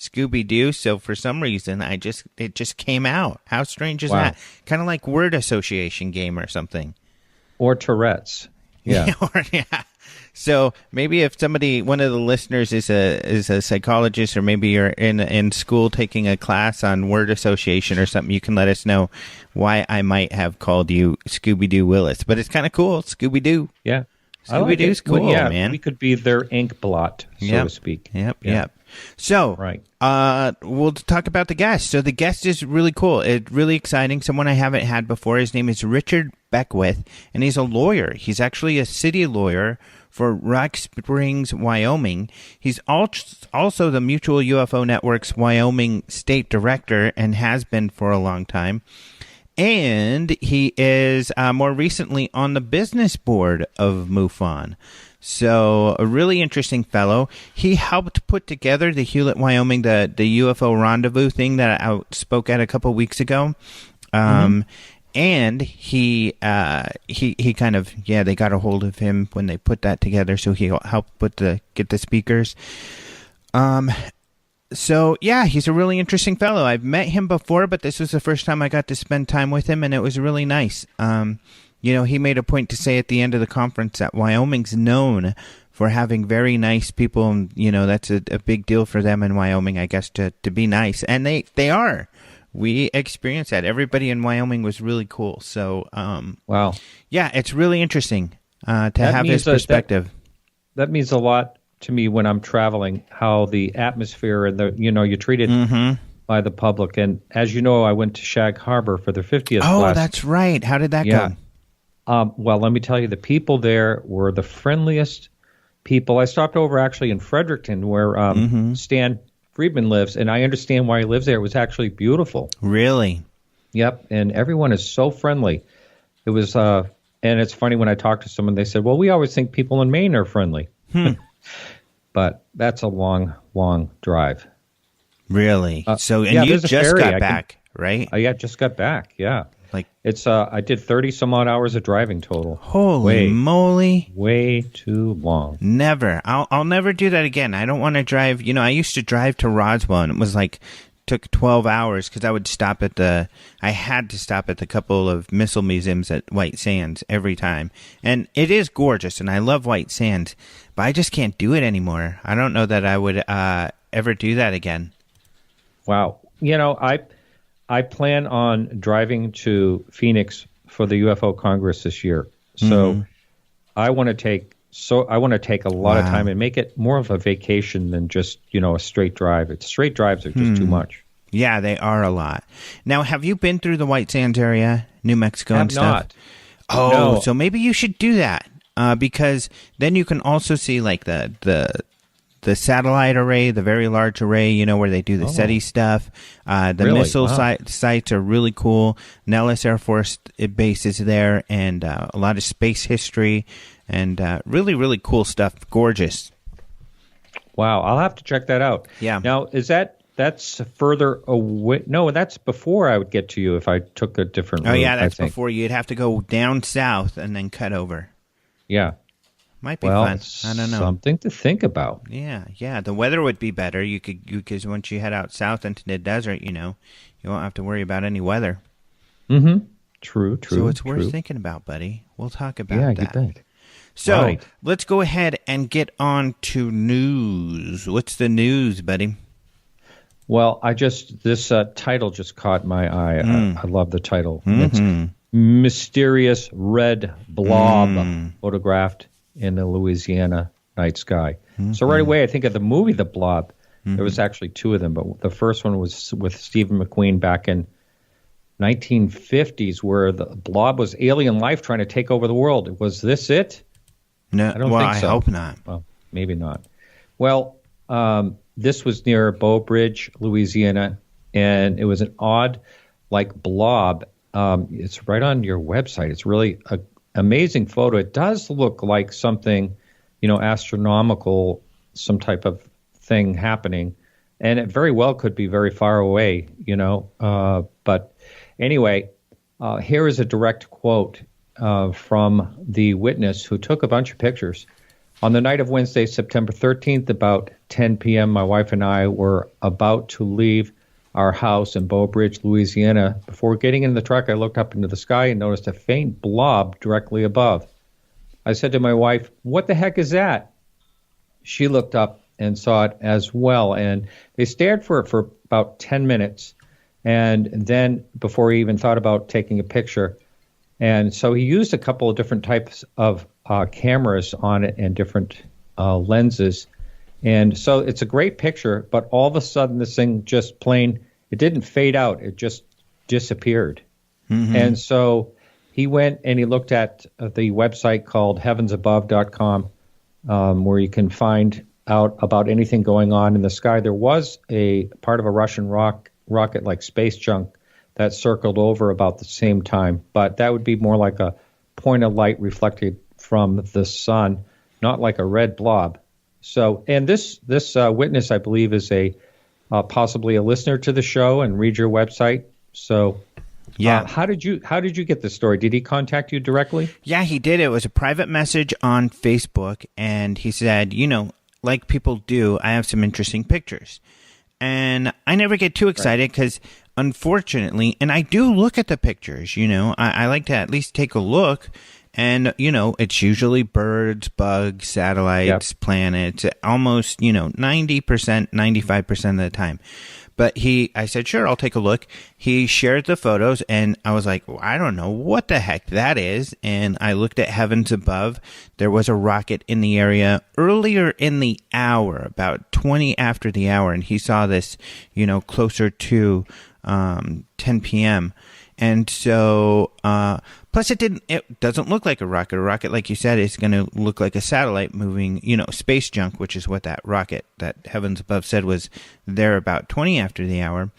Scooby-Doo. So for some reason, it just came out. How strange is that? Kind of like word association game or something. Or Tourette's. Yeah. Yeah. So maybe if one of the listeners is a psychologist, or maybe you're in school taking a class on word association or something, you can let us know why I might have called you Scooby-Doo Willis. But it's kind of cool, Scooby-Doo. Yeah. Scooby-Doo's cool, man. We could be their ink blot, so to speak. Yep. So, we'll talk about the guest. So the guest is really cool. It's really exciting. Someone I haven't had before. His name is Richard Beckwith, and he's a lawyer. He's actually a city lawyer for Rock Springs, Wyoming. He's also the Mutual UFO Network's Wyoming State Director and has been for a long time. And he is more recently on the business board of MUFON. So a really interesting fellow. He helped put together the Hewlett, Wyoming, the UFO rendezvous thing that I spoke at a couple weeks ago. And he kind of, they got a hold of him when they put that together. So he helped get the speakers. So, he's a really interesting fellow. I've met him before, but this was the first time I got to spend time with him, and it was really nice. He made a point to say at the end of the conference that Wyoming's known for having very nice people, and, that's a big deal for them in Wyoming, I guess, to be nice. And they are. We experienced that. Everybody in Wyoming was really cool. So, wow. Yeah, it's really interesting to have his perspective. That means a lot to me when I'm traveling, how the atmosphere and you're treated by the public. And as you know, I went to Shag Harbor for their 50th class. Oh, that's right. How did that go? Well, let me tell you, the people there were the friendliest people. I stopped over actually in Fredericton where Stan Friedman lives, and I understand why he lives there. It was actually beautiful. Really? Yep, and everyone is so friendly. It was, and it's funny when I talk to someone, they said, well, we always think people in Maine are friendly. But that's a long, long drive. Really? You just got back, right? Yeah, just got back, yeah. It's I did 30 some odd hours of driving total. Holy moly! Way too long. Never. I'll never do that again. I don't want to drive. I used to drive to Roswell, and it was took 12 hours because I would stop I had to stop at the couple of missile museums at White Sands every time. And it is gorgeous, and I love White Sands, but I just can't do it anymore. I don't know that I would ever do that again. Wow. I plan on driving to Phoenix for the UFO Congress this year. So I want to take a lot of time and make it more of a vacation than just, a straight drive. Straight drives are just too much. Yeah, they are a lot. Now, have you been through the White Sands area, New Mexico and stuff? Not. Oh, no. So maybe you should do that because then you can also see the satellite array, the very large array, where they do the SETI stuff. The missile sites are really cool. Nellis Air Force Base is there, and a lot of space history, and really, really cool stuff. Gorgeous. Wow, I'll have to check that out. Yeah. Now, that's further away? No, that's before I would get to you if I took a different route. Oh, yeah, that's before. You'd have to go down south and then cut over. Yeah. Might be fun. I don't know. Something to think about. Yeah. The weather would be better. Because once you head out south into the desert, you won't have to worry about any weather. Mm-hmm. True. So it's worth thinking about, buddy. We'll talk about that. Yeah, you bet. So let's go ahead and get on to news. What's the news, buddy? Well, this title just caught my eye. I love the title. It's Mysterious Red Blob Photographed in the Louisiana Night Sky. So right away, I think of the movie The Blob. There was actually two of them, but the first one was with Stephen McQueen back in 1950s, where the blob was alien life trying to take over the world. Was this it? No, I don't think so. I hope not. Well, maybe not. Well, this was near Bow Bridge, Louisiana, and it was an odd, blob. It's right on your website. It's really an amazing photo. It does look like something, astronomical, some type of thing happening, and it very well could be very far away, But anyway, here is a direct quote from the witness who took a bunch of pictures. On the night of Wednesday, September 13th, about 10 p.m., my wife and I were about to leave our house in Bow Bridge, Louisiana. Before getting in the truck, I looked up into the sky and noticed a faint blob directly above. I said to my wife, "What the heck is that?" She looked up and saw it as well, and they stared for it for about 10 minutes, and then before he even thought about taking a picture. And so he used a couple of different types of cameras on it and different lenses. And so it's a great picture, but all of a sudden this thing just it didn't fade out. It just disappeared. Mm-hmm. And so he went and he looked at the website called heavensabove.com, where you can find out about anything going on in the sky. There was a part of a Russian rocket like space junk that circled over about the same time, but that would be more like a point of light reflected from the sun, not like a red blob. So, and this witness, I believe, is possibly a listener to the show and read your website. So, yeah. How did you get this story? Did he contact you directly? Yeah, he did. It was a private message on Facebook, and he said, like people do, I have some interesting pictures. And I never get too excited because, unfortunately, and I do look at the pictures, I like to at least take a look. And, it's usually birds, bugs, satellites, planets, almost, 90%, 95% of the time. But I said, sure, I'll take a look. He shared the photos, and I was like, well, I don't know what the heck that is. And I looked at Heavens Above. There was a rocket in the area earlier in the hour, about 20 after the hour. And he saw this, closer to 10 p.m., and so, plus it doesn't look like a rocket. A rocket, like you said, is going to look like a satellite moving, space junk, which is what that rocket that Heavens Above said was there about 20 after the hour.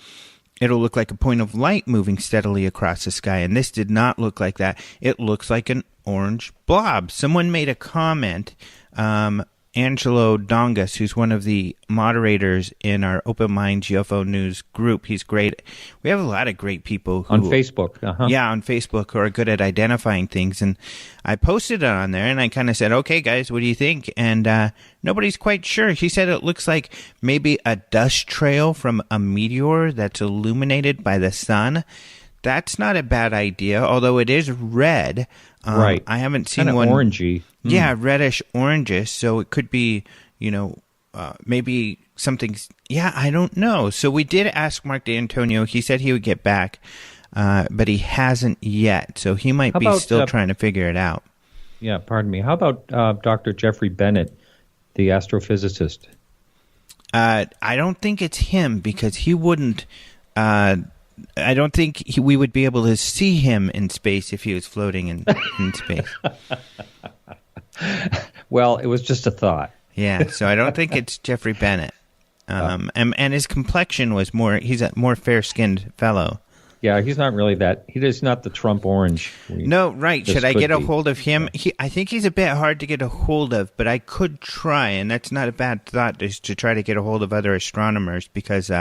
It'll look like a point of light moving steadily across the sky. And this did not look like that. It looks like an orange blob. Someone made a comment, Angelo Dongas, who's one of the moderators in our Open Minds UFO News group. He's great. We have a lot of great people on Facebook. Uh-huh. Yeah, on Facebook, who are good at identifying things. And I posted it on there, and I kind of said, okay, guys, what do you think? And nobody's quite sure. He said it looks like maybe a dust trail from a meteor that's illuminated by the sun. That's not a bad idea, although it is red. Right. I haven't seen kind of one. Orangey. Yeah, reddish orangish. So it could be, maybe something. Yeah, I don't know. So we did ask Mark D'Antonio. He said he would get back, but he hasn't yet. So he might be still trying to figure it out. Yeah, pardon me. How about Dr. Jeffrey Bennett, the astrophysicist? I don't think it's him because he wouldn't. I don't think we would be able to see him in space if he was floating in space. Well, it was just a thought. Yeah, so I don't think it's Jeffrey Bennett. And his complexion was he's a more fair-skinned fellow. Yeah, he's not really that. He is not the Trump orange. No, right. Should I get a hold of him? I think he's a bit hard to get a hold of, but I could try, and that's not a bad thought, is to try to get a hold of other astronomers, because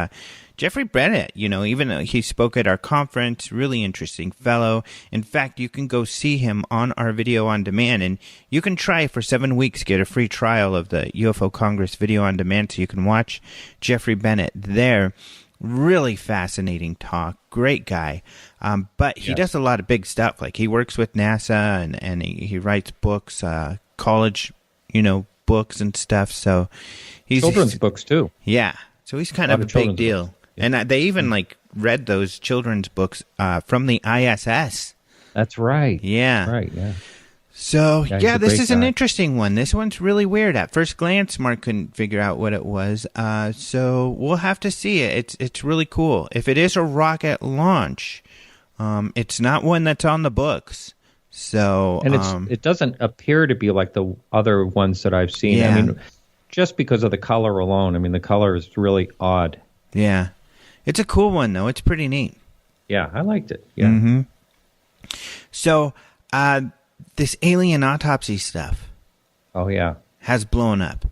Jeffrey Bennett, even though he spoke at our conference, really interesting fellow. In fact, you can go see him on our video on demand, and you can try for 7 weeks, get a free trial of the UFO Congress video on demand, so you can watch Jeffrey Bennett there. Really fascinating talk. Great guy. But he does a lot of big stuff. Like he works with NASA and he writes books, college, books and stuff. So children's books too. Yeah. So he's kind of a big deal. Yeah. And they even read those children's books from the ISS. That's right. Yeah. Right. Yeah. So, this is an interesting one. This one's really weird. At first glance, Mark couldn't figure out what it was. So we'll have to see it. It's really cool. If it is a rocket launch, it's not one that's on the books. So, and it doesn't appear to be like the other ones that I've seen. Yeah. I mean, just because of the color alone. I mean, the color is really odd. Yeah. It's a cool one, though. It's pretty neat. Yeah, I liked it. Yeah. Mm-hmm. So, this alien autopsy stuff has blown up.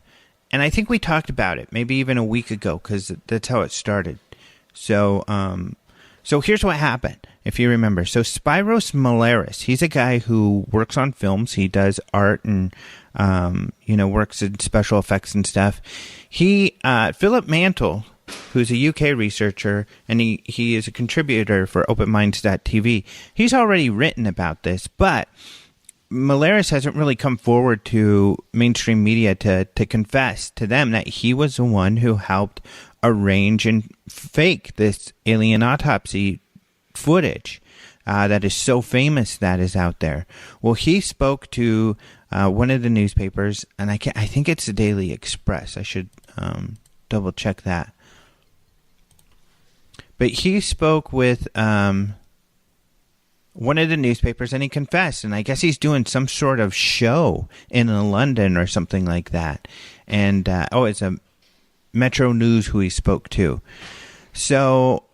And I think we talked about it maybe even a week ago because that's how it started. So So here's what happened, if you remember. So Spiros Malaris, he's a guy who works on films. He does art and, works in special effects and stuff. Philip Mantle, who's a UK researcher, and he is a contributor for OpenMinds.tv. He's already written about this, but Malaris hasn't really come forward to mainstream media to confess to them that he was the one who helped arrange and fake this alien autopsy footage that is so famous that is out there. Well, he spoke to one of the newspapers, and I think it's the Daily Express. I should double check that. But he spoke with one of the newspapers, and he confessed, and I guess he's doing some sort of show in London or something like that. And, it's a Metro News who he spoke to. So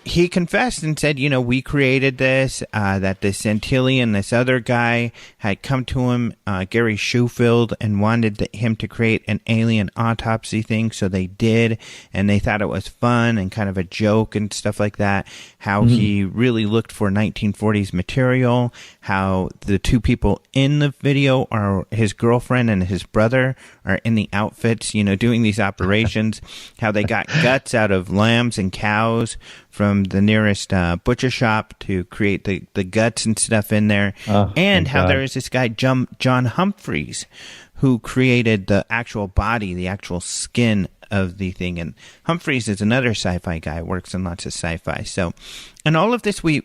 he confessed and said, we created this, that this Santillan, this other guy, had come to him, Gary Schofield, and wanted him to create an alien autopsy thing, so they did, and they thought it was fun and kind of a joke and stuff like that, how he really looked for 1940s material, how the two people in the video are his girlfriend and his brother are in the outfits, doing these operations, how they got guts out of lambs and cows from the nearest butcher shop to create the guts and stuff in there, and how there is this guy, John Humphreys, who created the actual body, the actual skin of the thing. And Humphreys is another sci-fi guy, works in lots of sci-fi. So, and all of this, we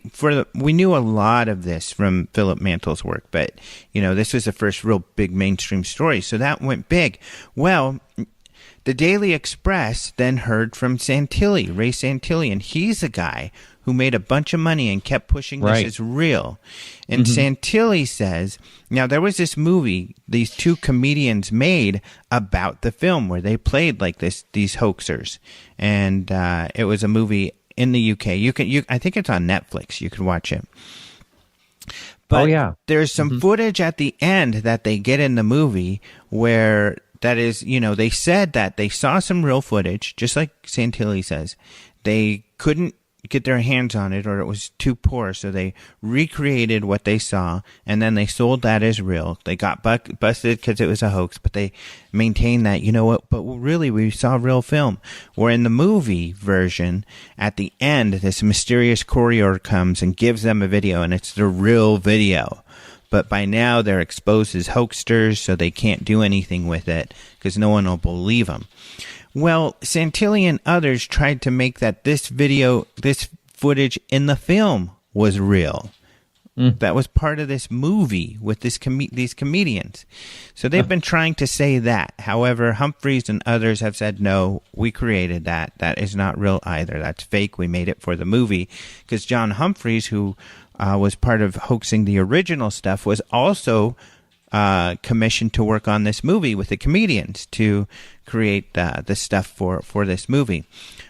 knew a lot of this from Philip Mantle's work, but, this was the first real big mainstream story. So that went big. Well, the Daily Express then heard from Santilli, Ray Santilli, and he's a guy who made a bunch of money and kept pushing this as real. And Santilli says, now there was this movie these two comedians made about the film where they played like these hoaxers, and it was a movie in the UK. I think it's on Netflix. You can watch it. But there's some footage at the end that they get in the movie where that is, they said that they saw some real footage, just like Santilli says. They couldn't get their hands on it, or it was too poor, so they recreated what they saw, and then they sold that as real. They got busted because it was a hoax, but they maintained that, but really we saw real film. Where in the movie version, at the end, this mysterious courier comes and gives them a video, and it's the real video. But by now they're exposed as hoaxsters, so they can't do anything with it because no one will believe them. Well, Santilli and others tried to make that this footage in the film was real. That was part of this movie with these comedians. So they've been trying to say that. However, Humphreys and others have said, no, we created that. That is not real either. That's fake. We made it for the movie. Because John Humphreys, who was part of hoaxing the original stuff, was also commissioned to work on this movie with the comedians to create the stuff for this movie.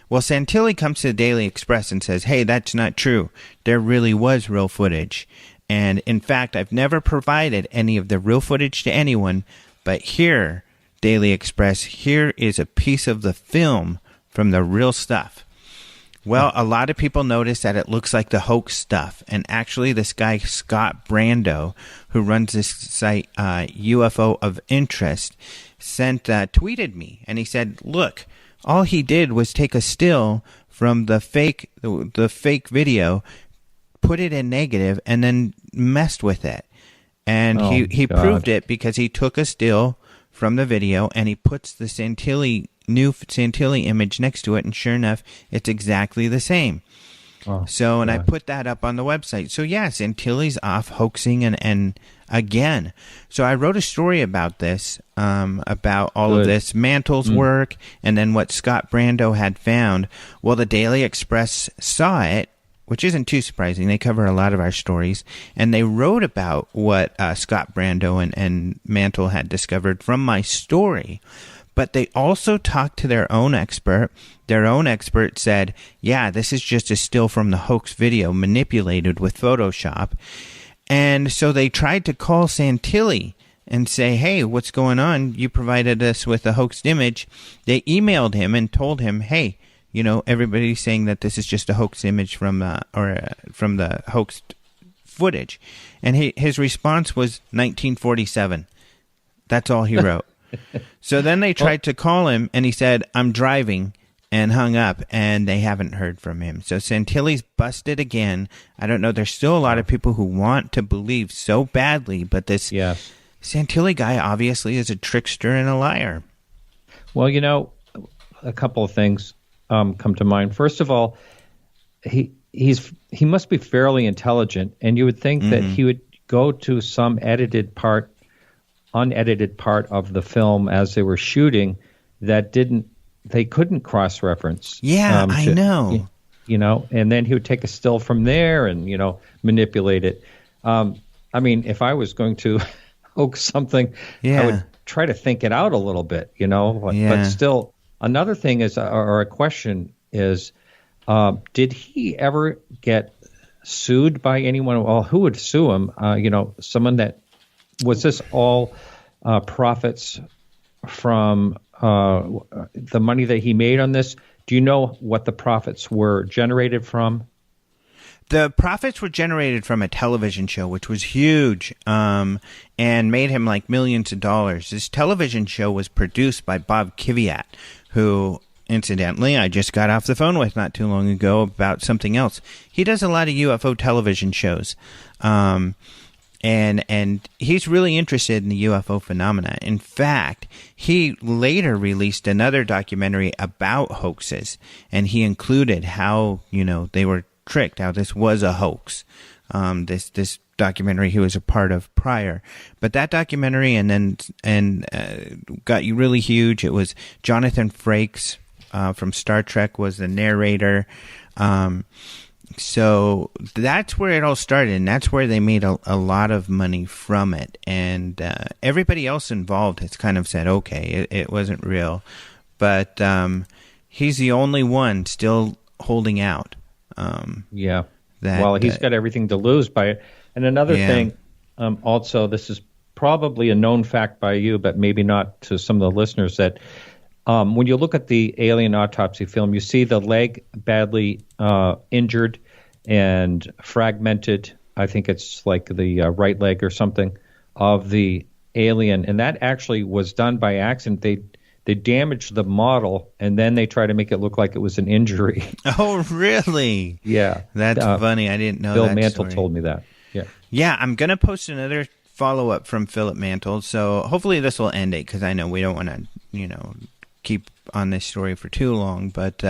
Well, Santilli comes to the Daily Express and says, hey, that's not true. There really was real footage. And in fact, I've never provided any of the real footage to anyone, but here, Daily Express, here is a piece of the film from the real stuff. Well, a lot of people notice that it looks like the hoax stuff. And actually, this guy, Scott Brando, who runs this site, UFO of Interest, tweeted me. And he said, look, all he did was take a still from the fake video, put it in negative, and then messed with it. And he proved it because he took a still from the video and he puts the new Santilli image next to it, and sure enough, it's exactly the same. I put that up on the website. So yeah, Santilli's off hoaxing and again. So I wrote a story about this, about all of this, Mantle's work, and then what Scott Brando had found. Well, the Daily Express saw it, which isn't too surprising. They cover a lot of our stories, and they wrote about what Scott Brando and Mantle had discovered from my story. But they also talked to their own expert. Their own expert said, yeah, this is just a still from the hoax video manipulated with Photoshop. And so they tried to call Santilli and say, hey, what's going on? You provided us with a hoaxed image. They emailed him and told him, hey, everybody's saying that this is just a hoax image from the hoaxed footage. And his response was 1947. That's all he wrote. So then they tried to call him, and he said, "I'm driving," and hung up, and they haven't heard from him. So Santilli's busted again. I don't know. There's still a lot of people who want to believe so badly, but this Santilli guy obviously is a trickster and a liar. Well, a couple of things come to mind. First of all, he must be fairly intelligent, and you would think that he would go to some unedited part of the film as they were shooting that they couldn't cross-reference. Yeah, I know. And then he would take a still from there and, manipulate it. If I was going to hoax something, I would try to think it out a little bit, But still, another thing is, or a question is, did he ever get sued by anyone? Well, who would sue him? Someone that, was this all profits from the money that he made on this? Do you know what the profits were generated from? The profits were generated from a television show, which was huge, and made him like millions of dollars. This television show was produced by Bob Kiviat, who, incidentally, I just got off the phone with not too long ago about something else. He does a lot of UFO television shows, and he's really interested in the UFO phenomena. In fact, he later released another documentary about hoaxes, and he included how, they were tricked, how this was a hoax. This documentary he was a part of prior. But that documentary got really huge. It was Jonathan Frakes from Star Trek was the narrator. So that's where it all started, and that's where they made a lot of money from it. And everybody else involved has kind of said, okay, it wasn't real. But he's the only one still holding out. He's got everything to lose by it. And another thing, also, this is probably a known fact by you, but maybe not to some of the listeners, that when you look at the alien autopsy film, you see the leg badly injured and fragmented. I think it's like the right leg or something of the alien. And that actually was done by accident. They damaged the model, and then they try to make it look like it was an injury. Oh, really? Yeah. That's funny. I didn't know that Bill Mantle story. told me that. Yeah. Yeah, I'm going to post another follow-up from Philip Mantle, so hopefully this will end it, because I know we don't want to, keep on this story for too long. But,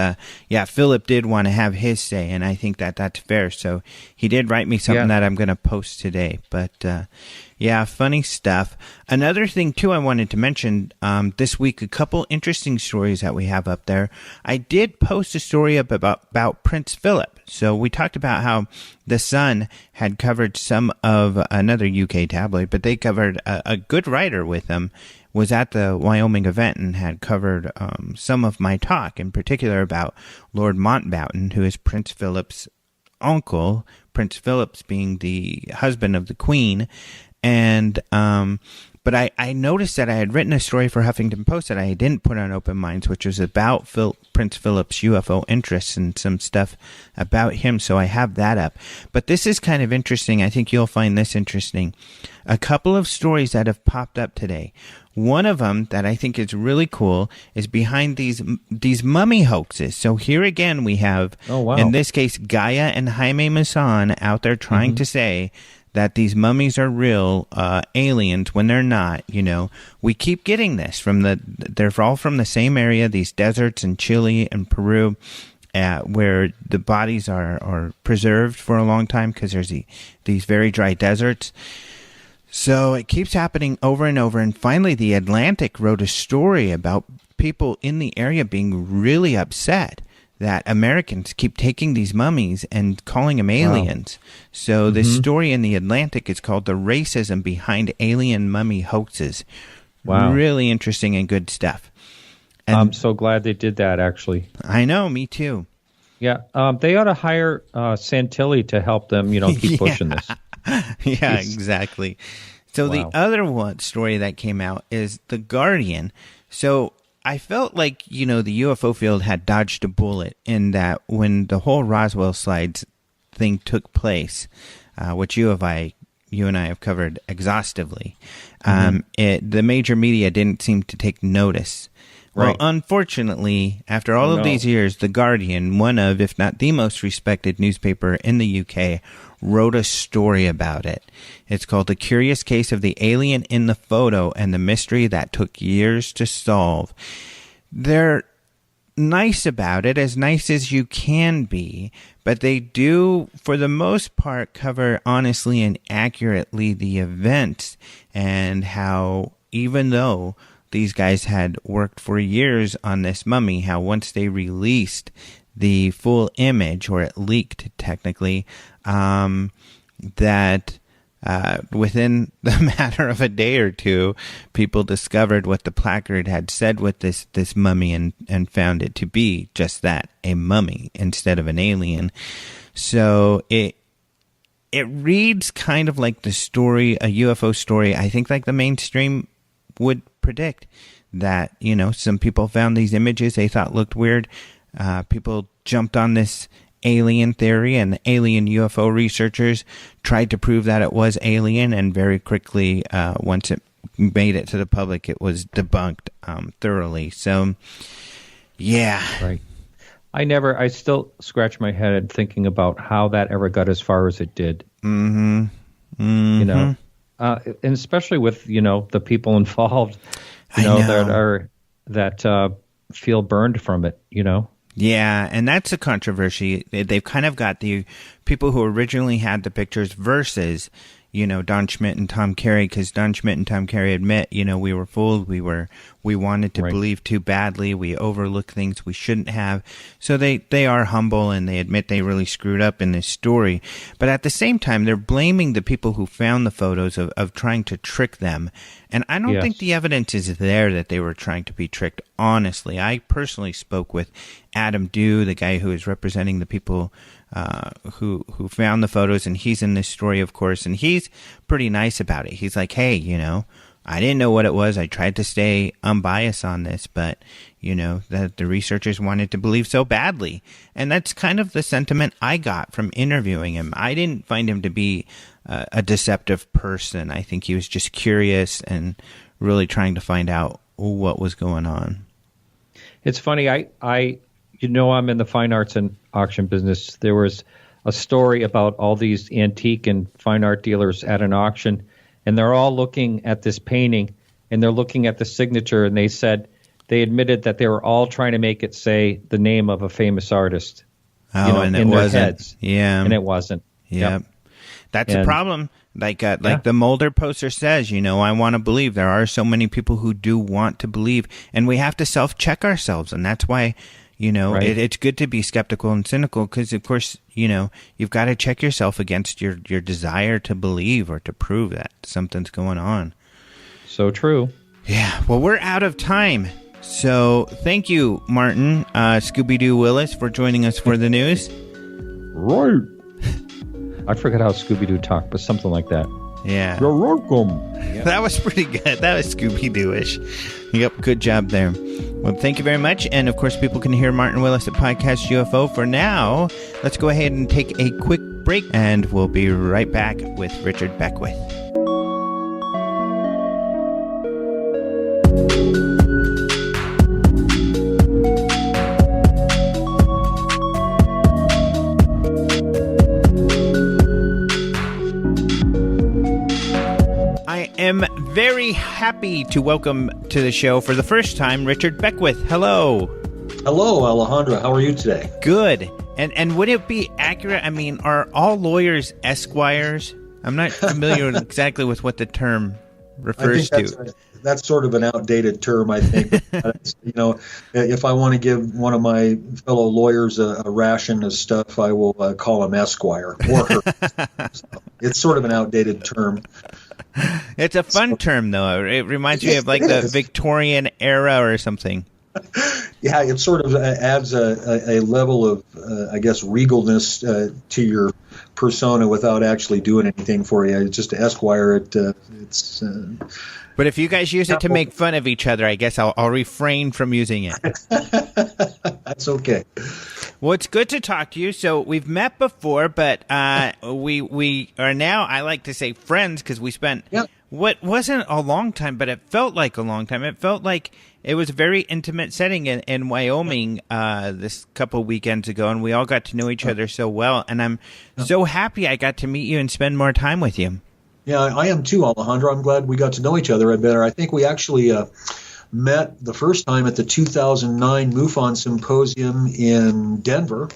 Philip did want to have his say, and I think that that's fair. So he did write me something that I'm going to post today. But, funny stuff. Another thing, too, I wanted to mention this week, a couple interesting stories that we have up there. I did post a story up about Prince Philip. So we talked about how The Sun had covered some of another UK tabloid, but they covered a good writer with them, was at the Wyoming event and had covered some of my talk, in particular about Lord Mountbatten, who is Prince Philip's uncle, Prince Philip's being the husband of the Queen. And but I noticed that I had written a story for Huffington Post that I didn't put on Open Minds, which was about Prince Philip's UFO interests and some stuff about him, so I have that up. But this is kind of interesting. I think you'll find this interesting. A couple of stories that have popped up today. One of them that I think is really cool is behind these mummy hoaxes. So here again we have, in this case, Gaia and Jaime Maussan out there trying to say that these mummies are real aliens when they're not. We keep getting this they're all from the same area, these deserts in Chile and Peru, where the bodies are preserved for a long time because there's these very dry deserts. So it keeps happening over and over, and finally the Atlantic wrote a story about people in the area being really upset that Americans keep taking these mummies and calling them aliens. Wow. So this story in the Atlantic is called The Racism Behind Alien Mummy Hoaxes. Wow. Really interesting and good stuff. And I'm so glad they did that, actually. I know, me too. Yeah, they ought to hire Santilli to help them, keep pushing this. Yeah, exactly. So the other story that came out is The Guardian. So I felt like, the UFO field had dodged a bullet in that when the whole Roswell slides thing took place, which you and I have covered exhaustively, the major media didn't seem to take notice. Well, unfortunately, after all of these years, The Guardian, one of, if not the most respected newspaper in the UK, wrote a story about it. It's called The Curious Case of the Alien in the Photo and the Mystery That Took Years to Solve. They're nice about it, as nice as you can be, but they do, for the most part, cover honestly and accurately the events and how, even though these guys had worked for years on this mummy, how once they released the full image, or it leaked technically, that within the matter of a day or two, people discovered what the placard had said with this mummy and found it to be just that, a mummy instead of an alien. So it reads kind of like the story, a UFO story, I think, like the mainstream would predict, that, some people found these images they thought looked weird. People jumped on this alien theory, and the alien UFO researchers tried to prove that it was alien, and very quickly, once it made it to the public, it was debunked thoroughly. So, yeah. Right. I still scratch my head thinking about how that ever got as far as it did. Mm-hmm. And especially with, the people involved, that feel burned from it, Yeah, and that's a controversy. They've kind of got the people who originally had the pictures versus, Don Schmitt and Tom Carey, because Don Schmitt and Tom Carey admit, we were fooled. We wanted to believe too badly. We overlooked things we shouldn't have. So they are humble, and they admit they really screwed up in this story. But at the same time, they're blaming the people who found the photos of trying to trick them. And I don't think the evidence is there that they were trying to be tricked, honestly. I personally spoke with Adam Dew, the guy who is representing the people who found the photos, and he's in this story, of course, and he's pretty nice about it. He's like, hey, I didn't know what it was. I tried to stay unbiased on this, but, that the researchers wanted to believe so badly. And that's kind of the sentiment I got from interviewing him. I didn't find him to be a deceptive person. I think he was just curious and really trying to find out what was going on. It's funny. I'm in the fine arts and auction business. There was a story about all these antique and fine art dealers at an auction, and they're all looking at this painting, and they're looking at the signature, and they admitted that they were all trying to make it say the name of a famous artist. Oh, and it wasn't. Their heads. Yeah. And it wasn't. Yeah. Yep. That's a problem. Like the Mulder poster says, I want to believe. There are so many people who do want to believe, and we have to self-check ourselves, and that's why, it's good to be skeptical and cynical, because, of course, you've got to check yourself against your desire to believe or to prove that something's going on. So true. Yeah. Well, we're out of time. So thank you, Martin Scooby-Doo Willis, for joining us for the news. Right. I forgot how Scooby-Doo talked, but something like that. Yeah. You're welcome. Yeah. That was pretty good. That was Scooby-Doo-ish. Yep, good job there. Well, thank you very much. And, of course, people can hear Martin Willis at Podcast UFO. For now, let's go ahead and take a quick break, and we'll be right back with Richard Beckwith. I'm very happy to welcome to the show for the first time Richard Beckwith. Hello. Hello, Alejandro. How are you today? Good. And would it be accurate? I mean, are all lawyers esquires? I'm not familiar exactly with what the term refers to. That's sort of an outdated term, I think. If I want to give one of my fellow lawyers a ration of stuff, I will call him Esquire or her. So it's sort of an outdated term. It's a fun term, though. It reminds me of like the Victorian era or something. Yeah, it sort of adds a level of, I guess, regalness to your persona without actually doing anything for you. It's just Esquire. But if you guys use it to make fun of each other, I guess I'll refrain from using it. That's okay. Well, it's good to talk to you. So we've met before, but we are now, I like to say, friends, because we spent what wasn't a long time, but it felt like a long time. It felt like it was a very intimate setting in Wyoming this couple weekends ago, and we all got to know each other so well. And I'm so happy I got to meet you and spend more time with you. Yeah, I am too, Alejandro. I'm glad we got to know each other better. I think we actually met the first time at the 2009 MUFON Symposium in Denver.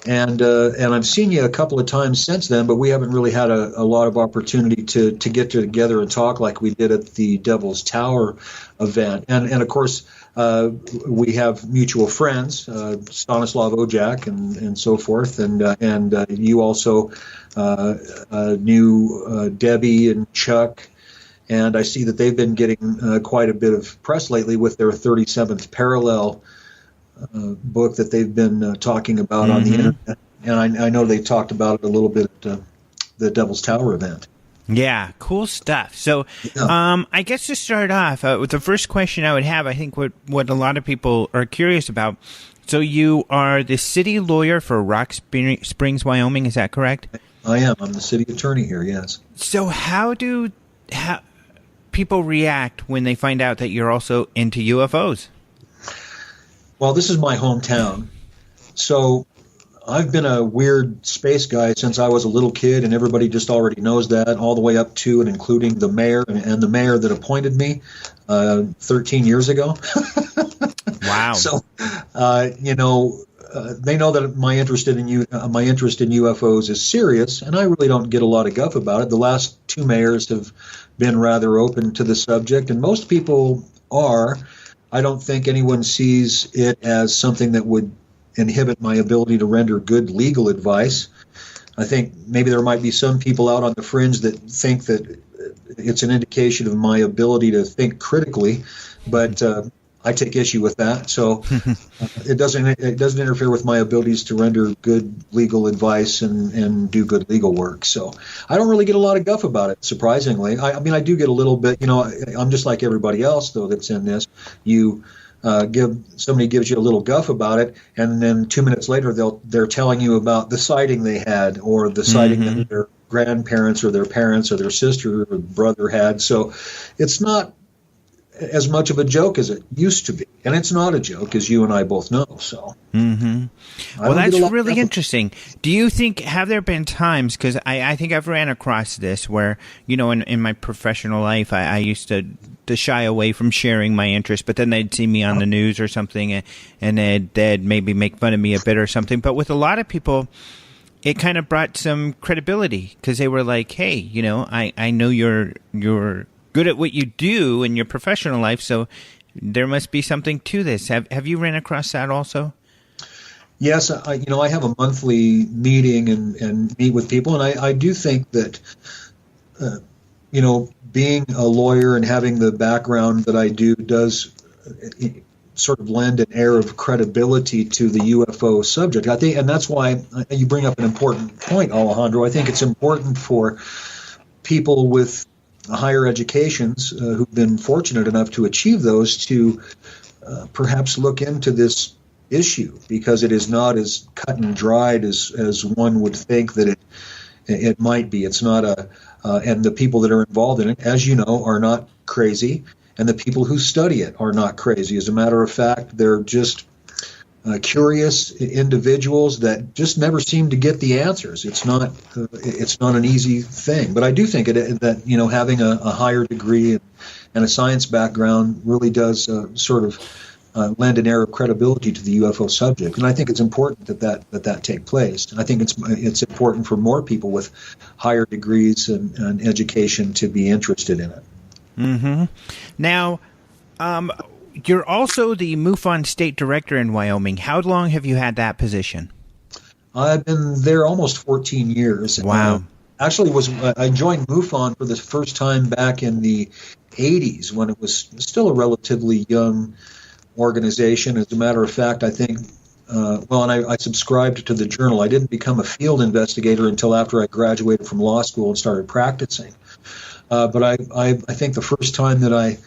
And I've seen you a couple of times since then, but we haven't really had a lot of opportunity to get together and talk like we did at the Devil's Tower event. And of course, we have mutual friends, Stanislav Ojak and so forth. And you also knew Debbie and Chuck. And I see that they've been getting quite a bit of press lately with their 37th Parallel book that they've been talking about on the internet. And I know they talked about it a little bit at the Devil's Tower event. Yeah, cool stuff. So I guess to start off, with the first question I would have, I think what a lot of people are curious about. So you are the city lawyer for Rock Springs, Wyoming. Is that correct? I am. I'm the city attorney here, yes. So how people react when they find out that you're also into UFOs? Well, this is my hometown. So I've been a weird space guy since I was a little kid, and everybody just already knows that, all the way up to and including the mayor and the mayor that appointed me 13 years ago. Wow. So, they know that my interest in UFOs is serious, and I really don't get a lot of guff about it. The last two mayors have been rather open to the subject, and most people are. I don't think anyone sees it as something that would inhibit my ability to render good legal advice. I think maybe there might be some people out on the fringe that think that it's an indication of my ability to think critically, but I take issue with that. So it doesn't interfere with my abilities to render good legal advice and do good legal work. So I don't really get a lot of guff about it, surprisingly. I mean, I do get a little bit. I'm just like everybody else, though, that's in this. Somebody gives you a little guff about it, and then 2 minutes later they're telling you about the sighting they had, or the sighting that their grandparents or their parents or their sister or brother had. So it's not as much of a joke as it used to be, and it's not a joke, as you and I both know. So, well, that's really interesting. Do you think, have there been times, because I think I've ran across this where, in my professional life, I used to shy away from sharing my interest, but then they'd see me on the news or something, and they'd maybe make fun of me a bit or something. But with a lot of people, it kind of brought some credibility, because they were like, hey, I know you're good at what you do in your professional life, so there must be something to this. Have you ran across that also? Yes, I have a monthly meeting and meet with people, and I do think that being a lawyer and having the background that I do does sort of lend an air of credibility to the UFO subject. I think, and that's why you bring up an important point, Alejandro. I think it's important for people with higher educations who've been fortunate enough to achieve those to perhaps look into this issue, because it is not as cut and dried as one would think that it might be. It's not and the people that are involved in it, as you know, are not crazy, and the people who study it are not crazy. As a matter of fact, they're just curious individuals that just never seem to get the answers. It's not an easy thing, but I do think that having a higher degree and a science background really does sort of lend an air of credibility to the UFO subject, and I think it's important that take place. I think it's important for more people with higher degrees and education to be interested in it. Mm-hmm. Now, you're also the MUFON State Director in Wyoming. How long have you had that position? I've been there almost 14 years. Wow. Actually, I joined MUFON for the first time back in the 80s when it was still a relatively young organization. As a matter of fact, I think and I subscribed to the journal. I didn't become a field investigator until after I graduated from law school and started practicing. But I think the first time that I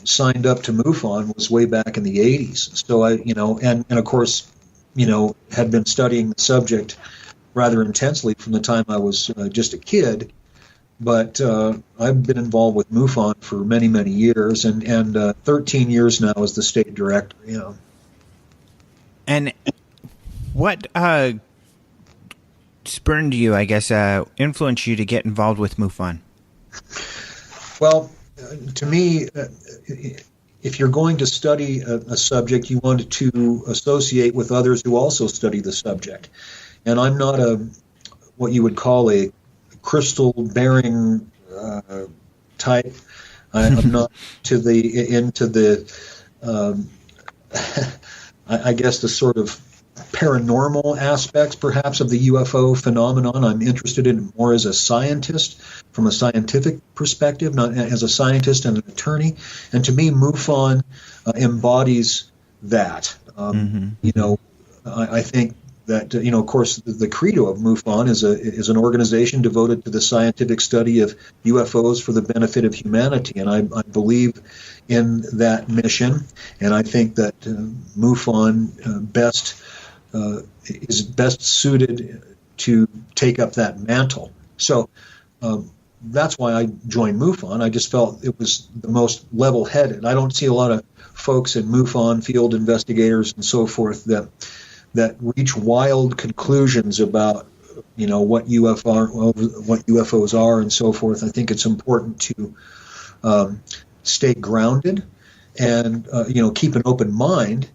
signed up to MUFON was way back in the 80s. So and of course, had been studying the subject rather intensely from the time I was just a kid. But I've been involved with MUFON for many, many years, and 13 years now as the state director. And what spurned you, I guess, influenced you to get involved with MUFON? Well, to me, if you're going to study a subject, you want to associate with others who also study the subject. And I'm not what you would call a crystal-bearing type. I'm not into the I guess the sort of paranormal aspects, perhaps, of the UFO phenomenon. I'm interested in it more as a scientist, from a scientific perspective, not as a scientist and an attorney. And to me, MUFON embodies that. I think that, of course, the credo of MUFON is an organization devoted to the scientific study of UFOs for the benefit of humanity, and I believe in that mission, and I think that MUFON is best suited to take up that mantle. So that's why I joined MUFON. I just felt it was the most level-headed. I don't see a lot of folks in MUFON, field investigators and so forth, that reach wild conclusions about what UFOs are and so forth. I think it's important to stay grounded and keep an open mind,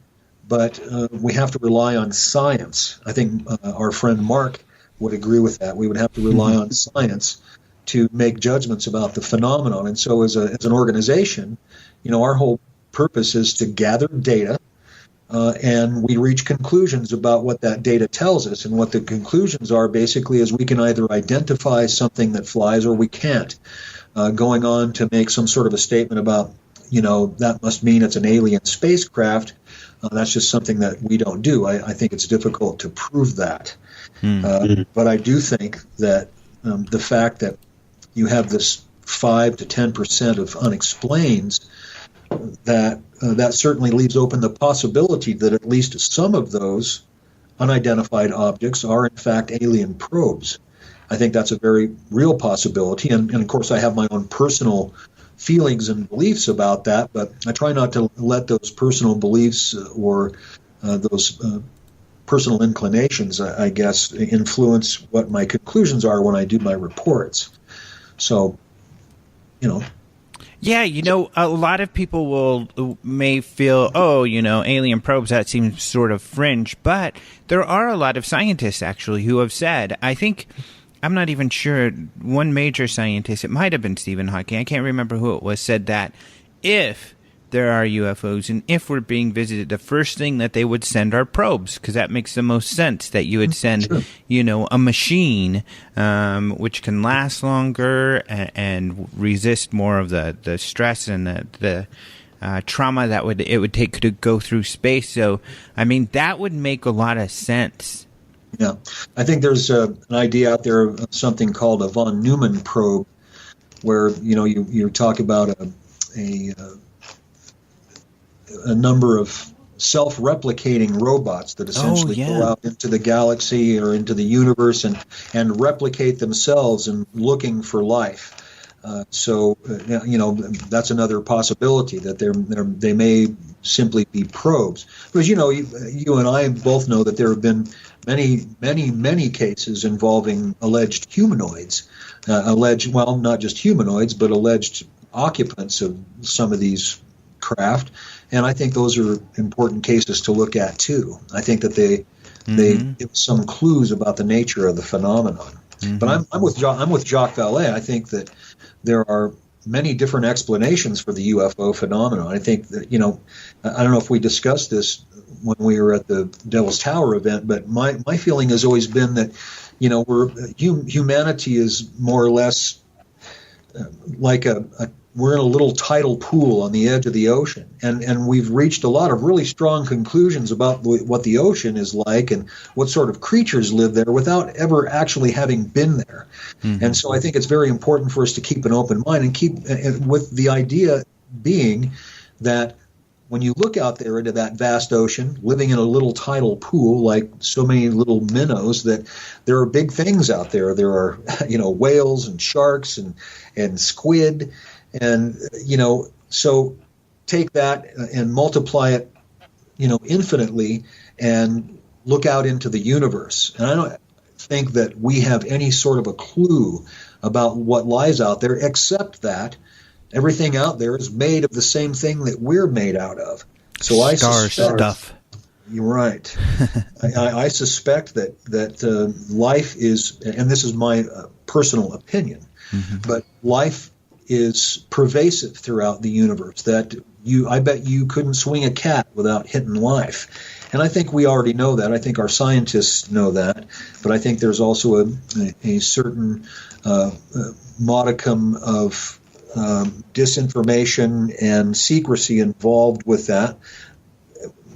but we have to rely on science. I think our friend Mark would agree with that. We would have to rely on science to make judgments about the phenomenon. And so as an organization, our whole purpose is to gather data, and we reach conclusions about what that data tells us. And what the conclusions are basically is we can either identify something that flies or we can't. Going on to make some sort of a statement about, that must mean it's an alien spacecraft, that's just something that we don't do. I think it's difficult to prove that. But I do think that the fact that you have this 5 to 10% of unexplains, that certainly leaves open the possibility that at least some of those unidentified objects are in fact alien probes. I think that's a very real possibility, and of course I have my own personal feelings and beliefs about that, but I try not to let those personal beliefs or those personal inclinations, I guess, influence what my conclusions are when I do my reports. So, Yeah, a lot of people may feel, alien probes, that seems sort of fringe, but there are a lot of scientists actually who have said, I'm not even sure, one major scientist, it might have been Stephen Hawking, I can't remember who it was, said that if there are UFOs and if we're being visited, the first thing that they would send are probes, because that makes the most sense, that you would send, a machine which can last longer and resist more of the stress and the trauma that it would take to go through space. So, that would make a lot of sense. Yeah, I think there's an idea out there of something called a von Neumann probe, where you talk about a number of self-replicating robots that essentially go out into the galaxy or into the universe and replicate themselves and looking for life. So that's another possibility, that they may simply be probes. Because you and I both know that there have been many cases involving alleged humanoids, not just humanoids, but alleged occupants of some of these craft. And I think those are important cases to look at too. I think that they give some clues about the nature of the phenomenon. But I'm with Jacques Vallée. I think that there are many different explanations for the UFO phenomenon. I think that, I don't know if we discussed this when we were at the Devil's Tower event, but my feeling has always been that, humanity is more or less like a we're in a little tidal pool on the edge of the ocean, and we've reached a lot of really strong conclusions about what the ocean is like and what sort of creatures live there without ever actually having been there. Mm-hmm. And so I think it's very important for us to keep an open mind and keep with the idea being that when you look out there into that vast ocean, living in a little tidal pool like so many little minnows, that there are big things out there. There are, whales and sharks and squid. And, so take that and multiply it, infinitely and look out into the universe. And I don't think that we have any sort of a clue about what lies out there, except that everything out there is made of the same thing that we're made out of. So I suspect, stuff. You're right. I suspect that life is, and this is my personal opinion, but life is pervasive throughout the universe. That I bet you couldn't swing a cat without hitting life. And I think we already know that. I think our scientists know that. But I think there's also a certain modicum of disinformation and secrecy involved with that,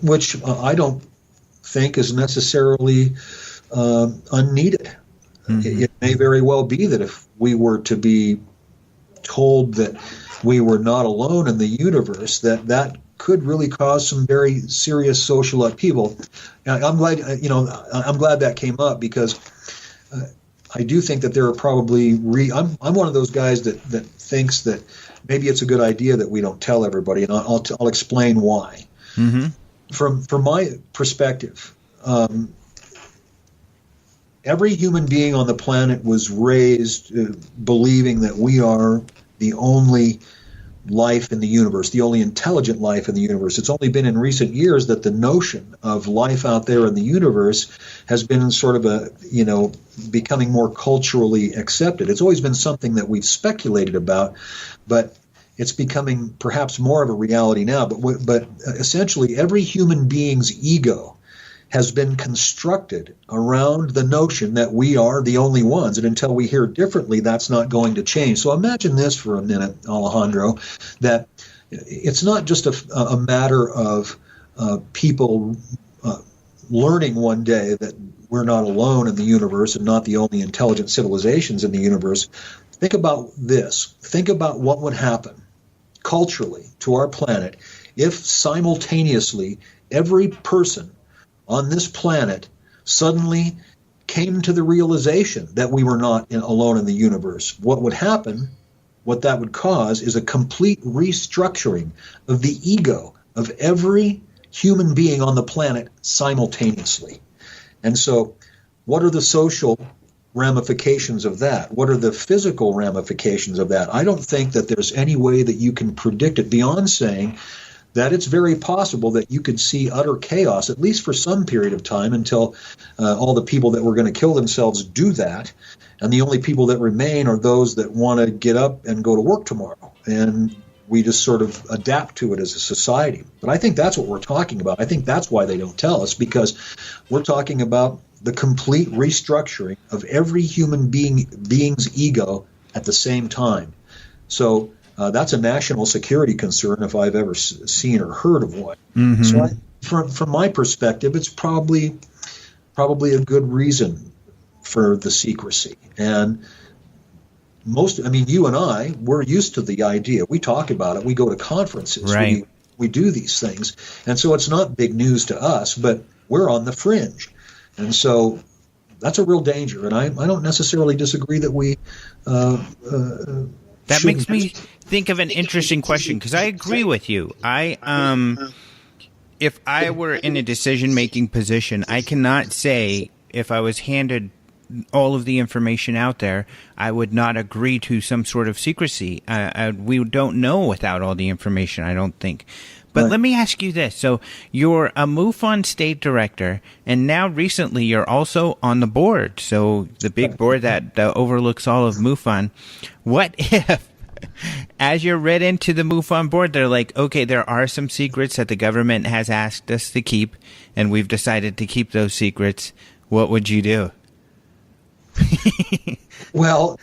which I don't think is necessarily unneeded. It may very well be that if we were to be told that we were not alone in the universe, that could really cause some very serious social upheaval. I'm glad that came up, because I do think that there are probably I'm one of those guys that thinks that maybe it's a good idea that we don't tell everybody, and I'll explain why. From my perspective, every human being on the planet was raised believing that we are the only life in the universe, the only intelligent life in the universe. It's only been in recent years that the notion of life out there in the universe has been sort of becoming more culturally accepted. It's always been something that we've speculated about, but it's becoming perhaps more of a reality now. But essentially, every human being's ego has been constructed around the notion that we are the only ones, and until we hear differently, that's not going to change. So imagine this for a minute, Alejandro, that it's not just a matter of people learning one day that we're not alone in the universe and not the only intelligent civilizations in the universe. Think about this. Think about what would happen culturally to our planet if simultaneously every person on this planet suddenly came to the realization that we were not alone in the universe. What would happen, what that would cause, is a complete restructuring of the ego of every human being on the planet simultaneously. And so what are the social ramifications of that? What are the physical ramifications of that? I don't think that there's any way that you can predict it beyond saying that it's very possible that you could see utter chaos, at least for some period of time, until all the people that were going to kill themselves do that. And the only people that remain are those that want to get up and go to work tomorrow. And we just sort of adapt to it as a society. But I think that's what we're talking about. I think that's why they don't tell us, because we're talking about the complete restructuring of every human being's ego at the same time. So that's a national security concern if I've ever seen or heard of one. So from my perspective, it's probably a good reason for the secrecy. And you and I, we're used to the idea. We talk about it. We go to conferences. Right. We do these things. And so it's not big news to us, but we're on the fringe. And so that's a real danger. And I don't necessarily disagree that we that makes me think of an interesting question, because I agree with you. If I were in a decision-making position, I cannot say if I was handed all of the information out there, I would not agree to some sort of secrecy. We don't know without all the information, I don't think. But let me ask you this. So you're a MUFON state director, and now recently you're also on the board. So the big board that overlooks all of MUFON. What if, as you're read into the MUFON board, they're like, okay, there are some secrets that the government has asked us to keep, and we've decided to keep those secrets. What would you do? Well,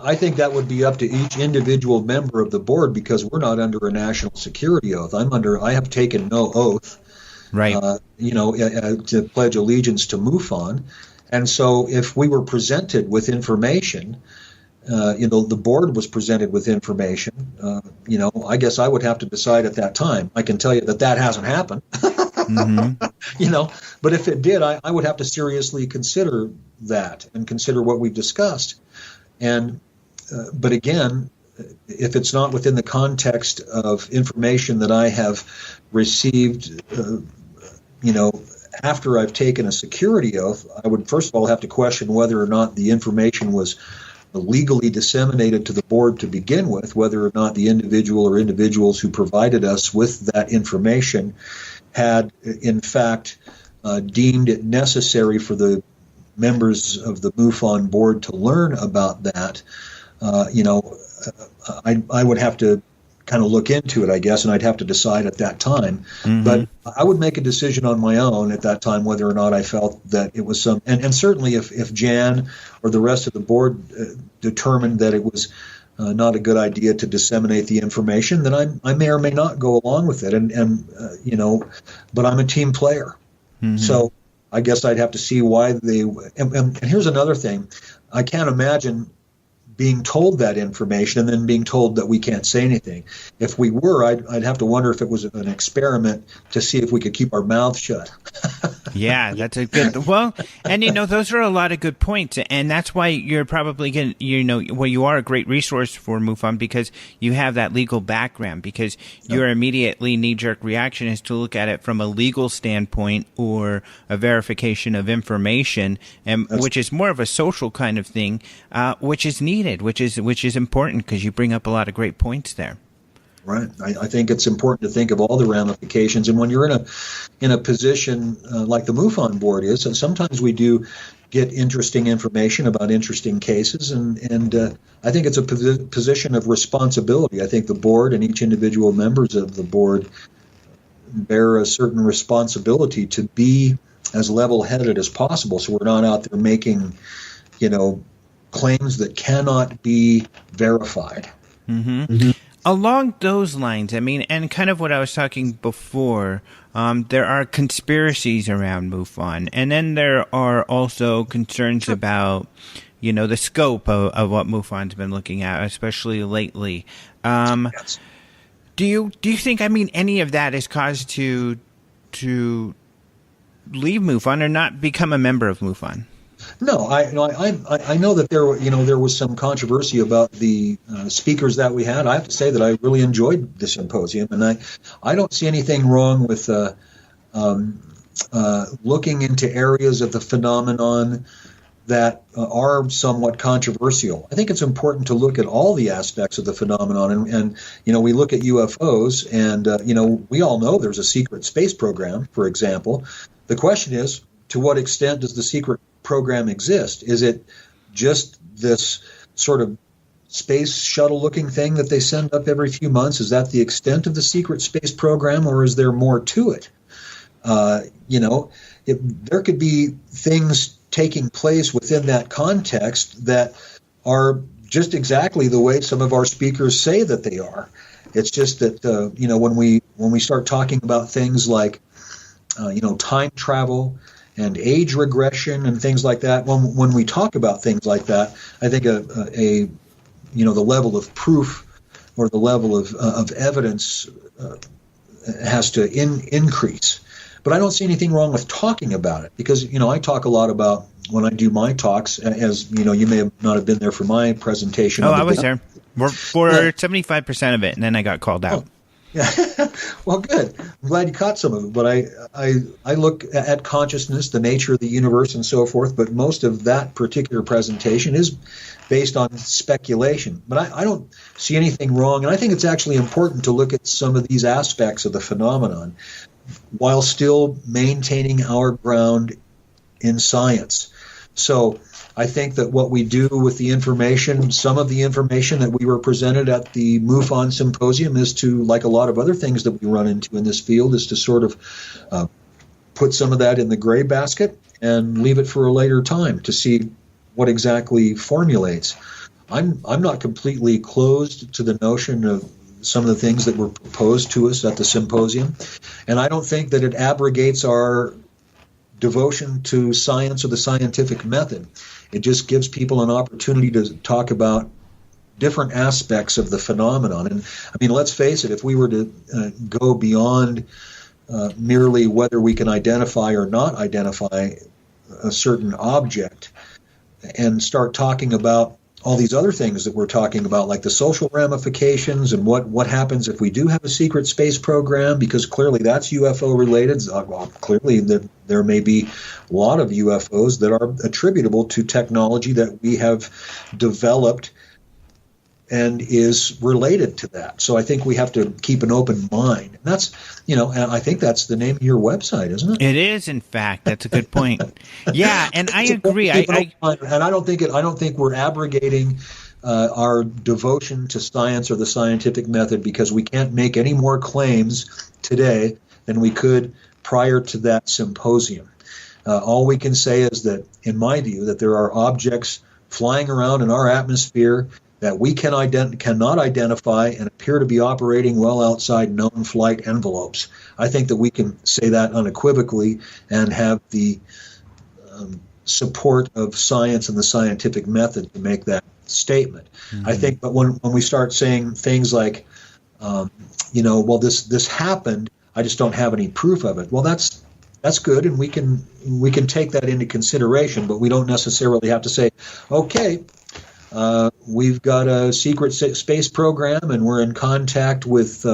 I think that would be up to each individual member of the board, because we're not under a national security oath. I have taken no oath, right? To pledge allegiance to MUFON, and so if we were presented with information, the board was presented with information, I guess I would have to decide at that time. I can tell you that hasn't happened, but if it did, I would have to seriously consider that and consider what we've discussed. And, but again, if it's not within the context of information that I have received, after I've taken a security oath, I would first of all have to question whether or not the information was legally disseminated to the board to begin with, whether or not the individual or individuals who provided us with that information had, in fact, deemed it necessary for the members of the MUFON board to learn about that. I would have to kind of look into it, I guess, and I'd have to decide at that time. Mm-hmm. But I would make a decision on my own at that time whether or not I felt that it was some. And certainly if Jan or the rest of the board determined that it was not a good idea to disseminate the information, then I may or may not go along with it. But I'm a team player. Mm-hmm. So I guess I'd have to see why they. And here's another thing. I can't imagine being told that information and then being told that we can't say anything. If we were, I'd have to wonder if it was an experiment to see if we could keep our mouths shut. Yeah, that's a good. Well, and those are a lot of good points, and that's why you're probably going. You are a great resource for MUFON because you have that legal background. Because your immediately knee-jerk reaction is to look at it from a legal standpoint or a verification of information, and which is more of a social kind of thing, which is needed, which is important because you bring up a lot of great points there. Right. I think it's important to think of all the ramifications. And when you're in a position like the MUFON board is, sometimes we do get interesting information about interesting cases. And I think it's a position of responsibility. I think the board and each individual members of the board bear a certain responsibility to be as level-headed as possible, so we're not out there making, claims that cannot be verified. Mm-hmm. Mm-hmm. Along those lines, and kind of what I was talking before, there are conspiracies around MUFON, and then there are also concerns about, the scope of what MUFON's been looking at, especially lately. Yes. Do you think, any of that is cause to leave MUFON or not become a member of MUFON? No, I know that there was some controversy about the speakers that we had. I have to say that I really enjoyed the symposium, and I don't see anything wrong with looking into areas of the phenomenon that are somewhat controversial. I think it's important to look at all the aspects of the phenomenon, and we look at UFOs, and we all know there's a secret space program, for example. The question is, to what extent does the secret program exist? Is it just this sort of space shuttle looking thing that they send up every few months? Is that the extent of the secret space program, or is there more to it? There could be things taking place within that context that are just exactly the way some of our speakers say that they are. It's just that when we start talking about things like time travel and age regression and things like that, when we talk about things like that, I think the level of proof or the level of evidence has to increase. But I don't see anything wrong with talking about it, because I talk a lot about, when I do my talks, as you may not have been there for my presentation. Oh, I was there for 75% of it, and then I got called out. Oh. Yeah, well, good. I'm glad you caught some of it. But I look at consciousness, the nature of the universe, and so forth. But most of that particular presentation is based on speculation. But I don't see anything wrong, and I think it's actually important to look at some of these aspects of the phenomenon while still maintaining our ground in science. So I think that what we do with the information, some of the information that we were presented at the MUFON symposium, is to, like a lot of other things that we run into in this field, is to sort of put some of that in the gray basket and leave it for a later time to see what exactly formulates. I'm not completely closed to the notion of some of the things that were proposed to us at the symposium, and I don't think that it abrogates our devotion to science or the scientific method. It just gives people an opportunity to talk about different aspects of the phenomenon. And I mean, let's face it, if we were to go beyond merely whether we can identify or not identify a certain object and start talking about all these other things that we're talking about, like the social ramifications and what happens if we do have a secret space program, because clearly that's UFO related. Clearly there may be a lot of UFOs that are attributable to technology that we have developed and is related to that. So I think we have to keep an open mind. And that's, and I think that's the name of your website, isn't it? It is, in fact. That's a good point. Yeah, and I agree. And I don't think we're abrogating our devotion to science or the scientific method, because we can't make any more claims today than we could prior to that symposium. All we can say is that, in my view, that there are objects flying around in our atmosphere that we cannot identify and appear to be operating well outside known flight envelopes. I think that we can say that unequivocally and have the support of science and the scientific method to make that statement. Mm-hmm. I think, but when we start saying things like, well, this happened, I just don't have any proof of it. Well, that's good, and we can take that into consideration, but we don't necessarily have to say, okay, we've got a secret space program and we're in contact with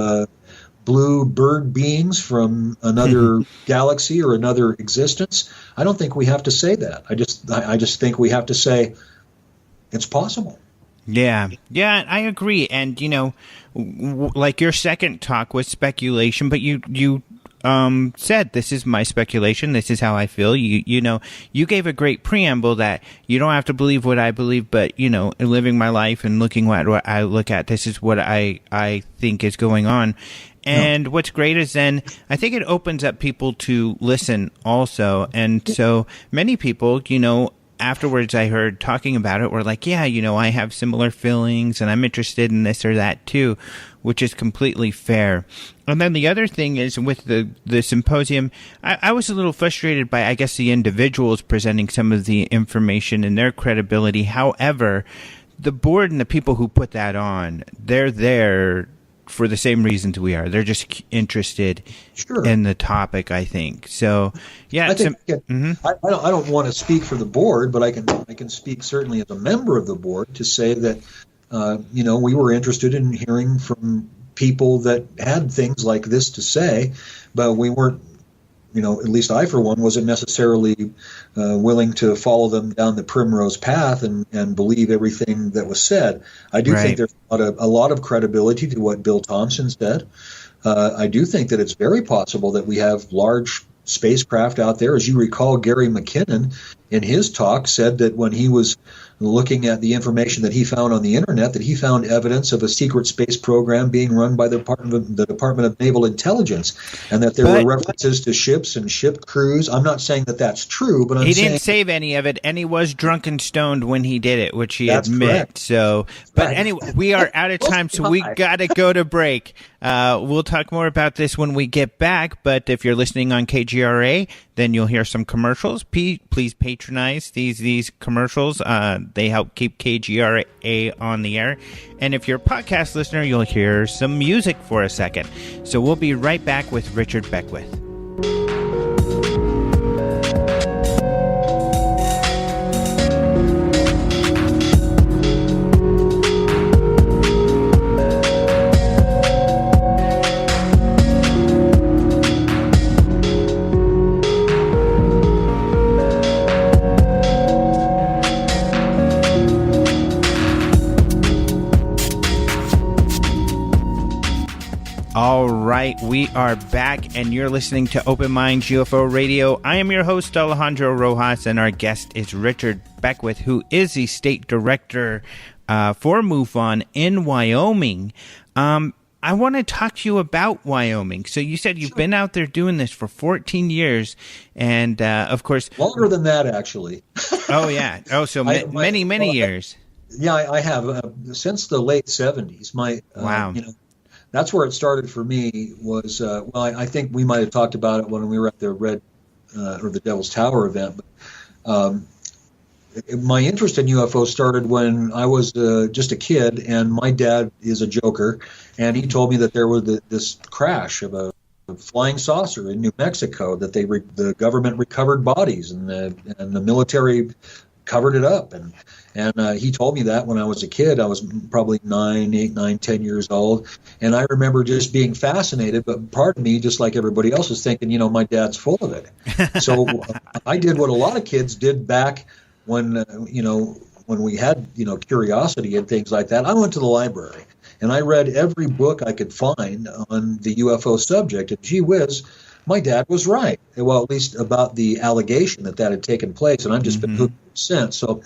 blue bird beings from another galaxy or another existence. I don't think we have to say that. I just think we have to say it's possible. Yeah, I agree. And, like your second talk was speculation, but you said, this is my speculation, this is how I feel. You gave a great preamble that you don't have to believe what I believe, but in living my life and looking at what I look at, this is what I think is going on. And what's great is then I think it opens up people to listen also. And so many people, afterwards I heard talking about it were like, yeah, I have similar feelings and I'm interested in this or that too, which is completely fair. And then the other thing is with the symposium, I was a little frustrated by, I guess, the individuals presenting some of the information and their credibility. However, the board and the people who put that on, they're there for the same reasons we are. They're just interested in the topic, I think. So, yeah. I don't want to speak for the board, but I can speak certainly as a member of the board to say that, we were interested in hearing from people that had things like this to say, but we weren't, at least I, for one, wasn't necessarily willing to follow them down the primrose path and believe everything that was said. I do think there's a lot of credibility to what Bill Thompson said. I do think that it's very possible that we have large spacecraft out there. As you recall, Gary McKinnon, in his talk, said that when he was looking at the information that he found on the internet, that he found evidence of a secret space program being run by the Department of Naval Intelligence, and that there were references to ships and ship crews. I'm not saying that that's true, but he didn't save any of it, and he was drunk and stoned when he did it, which he admit. Correct. So, but anyway, we are out of time, so we got to go to break. We'll talk more about this when we get back, but if you're listening on KGRA, then you'll hear some commercials. Please patronize these commercials. They help keep KGRA on the air. And if you're a podcast listener, you'll hear some music for a second. So we'll be right back with Richard Beckwith. All right, we are back, and you're listening to Open Minds UFO Radio. I am your host, Alejandro Rojas, and our guest is Richard Beckwith, who is the state director for MUFON in Wyoming. I want to talk to you about Wyoming. So you said you've been out there doing this for 14 years, and of course... Longer than that, actually. Oh, yeah. Oh, so many years. Yeah, I have since the late 70s. Wow. That's where it started for me. Was I think we might have talked about it when we were at the Red or the Devil's Tower event. But my interest in UFOs started when I was just a kid, and my dad is a joker, and he told me that there was this crash of a flying saucer in New Mexico, that the government recovered bodies, and the military covered it up, and he told me that when I was a kid. I was probably 8, 9, 10 years old, and I remember just being fascinated. But part of me, just like everybody else, was thinking, my dad's full of it. So I did what a lot of kids did back when we had curiosity and things like that. I went to the library and I read every book I could find on the UFO subject. And gee whiz, my dad was right. Well, at least about the allegation that had taken place, and I've just been hooked since. So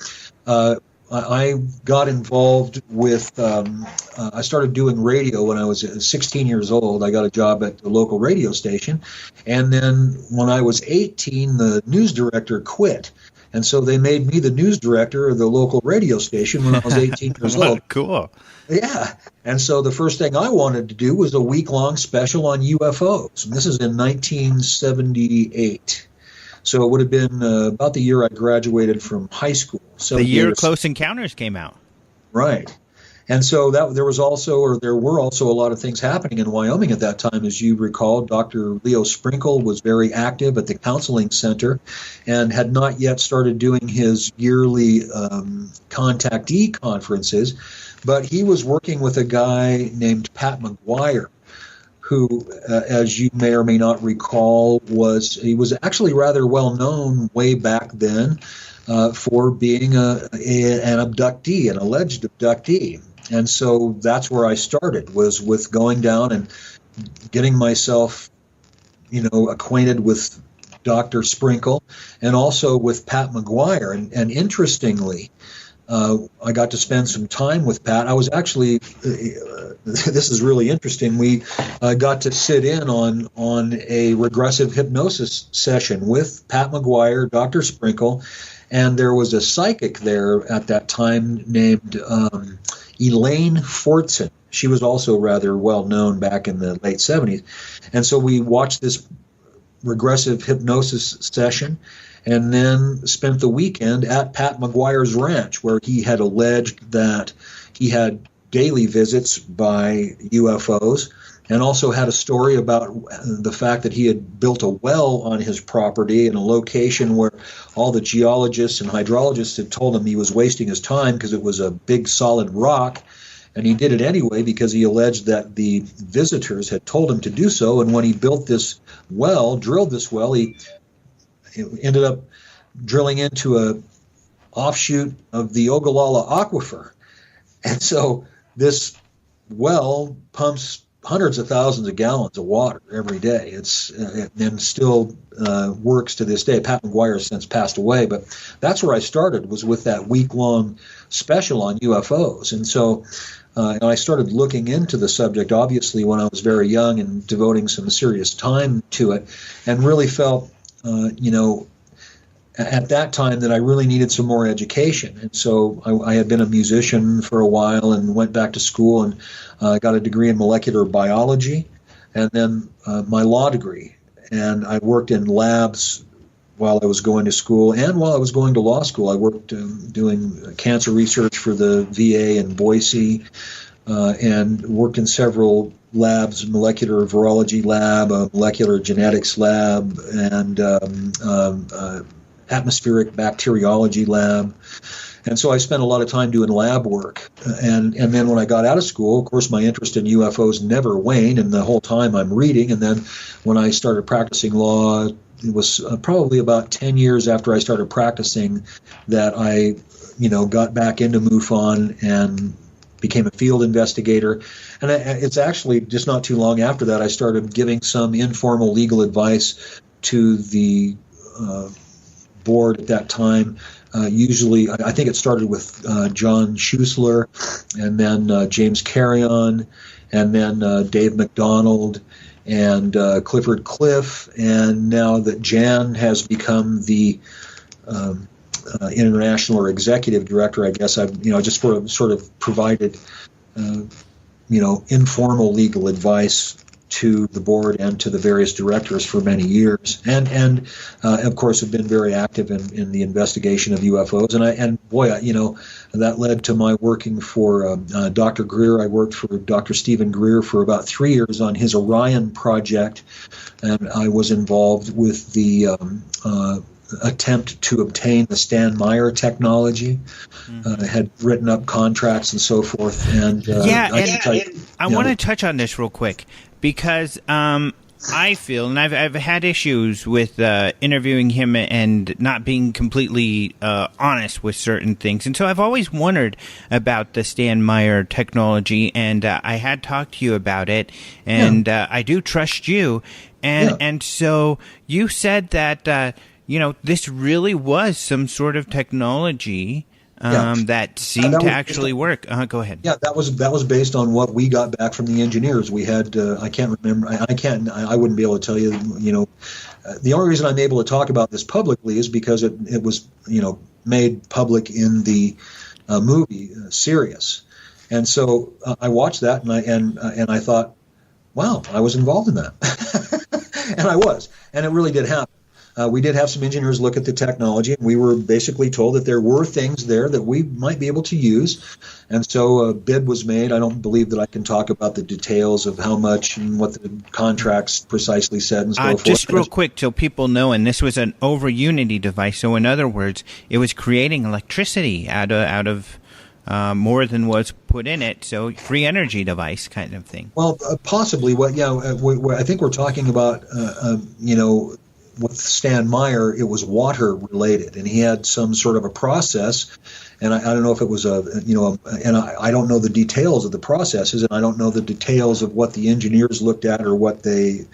I got involved with, I started doing radio when I was 16 years old. I got a job at the local radio station. And then when I was 18, the news director quit. And so they made me the news director of the local radio station when I was 18 years old. Cool. Yeah. And so the first thing I wanted to do was a week-long special on UFOs. And this is in 1978. So it would have been about the year I graduated from high school. The year Close Encounters came out. Right. And so there were also a lot of things happening in Wyoming at that time. As you recall, Dr. Leo Sprinkle was very active at the counseling center and had not yet started doing his yearly contactee conferences, but he was working with a guy named Pat McGuire, who, as you may or may not recall, was actually rather well known way back then for being an abductee, an alleged abductee. And so that's where I started, was with going down and getting myself, acquainted with Dr. Sprinkle and also with Pat McGuire. And interestingly, I got to spend some time with Pat. I was actually, this is really interesting, we got to sit in on a regressive hypnosis session with Pat McGuire, Dr. Sprinkle, and there was a psychic there at that time named Elaine Fortson. She was also rather well known back in the late 70s. And so we watched this regressive hypnosis session and then spent the weekend at Pat McGuire's ranch, where he had alleged that he had daily visits by UFOs, and also had a story about the fact that he had built a well on his property in a location where all the geologists and hydrologists had told him he was wasting his time because it was a big solid rock. And he did it anyway because he alleged that the visitors had told him to do so. And when he built this well, drilled this well, he ended up drilling into a offshoot of the Ogallala Aquifer. And so this well pumps hundreds of thousands of gallons of water every day. And still works to this day. Pat McGuire has since passed away, but that's where I started, was with that week-long special on UFOs. And so and I started looking into the subject, obviously, when I was very young and devoting some serious time to it, and really felt, at that time that I really needed some more education. And so I had been a musician for a while and went back to school and got a degree in molecular biology and then my law degree. And I worked in labs while I was going to school, and while I was going to law school, I worked doing cancer research for the VA in Boise and worked in several labs, molecular virology lab, a molecular genetics lab, and atmospheric bacteriology lab. And so I spent a lot of time doing lab work. And then when I got out of school, of course, my interest in UFOs never waned, and the whole time I'm reading. And then when I started practicing law, it was probably about 10 years after I started practicing that I, got back into MUFON and became a field investigator. And it's actually just not too long after that I started giving some informal legal advice to the board at that time. Usually, I think it started with John Schuessler, and then James Carrion, and then Dave McDonald, and Clifford Cliff, and now that Jan has become the international or executive director, I guess I've just sort of provided informal legal advice to the board and to the various directors for many years, and of course have been very active in the investigation of UFOs. And that led to my working for Dr. Greer. I worked for Dr. Stephen Greer for about 3 years on his Orion project, and I was involved with the attempt to obtain the Stan Meyer technology. Had written up contracts and so forth. And I want to touch on this real quick, because I feel, and I've had issues with interviewing him and not being completely honest with certain things, and so I've always wondered about the Stan Meyer technology, and I had talked to you about it, and I do trust you, and so you said that this really was some sort of technology that seemed to actually work. Go ahead. Yeah, that was based on what we got back from the engineers. We had I can't remember. I wouldn't be able to tell you. The only reason I'm able to talk about this publicly is because it was made public in the movie Sirius, and so I watched that and I thought, wow, I was involved in that, and I was, and it really did happen. We did have some engineers look at the technology, and we were basically told that there were things there that we might be able to use. And so a bid was made. I don't believe that I can talk about the details of how much and what the contracts precisely said and so forth. Just real quick, so people know, and this was an over Unity device. So in other words, it was creating electricity out of more than was put in it, so free energy device kind of thing. Well, possibly. I think we're talking about, with Stan Meyer, it was water related, and he had some sort of a process, and I don't know if it was and I don't know the details of the processes, and I don't know the details of what the engineers looked at or what they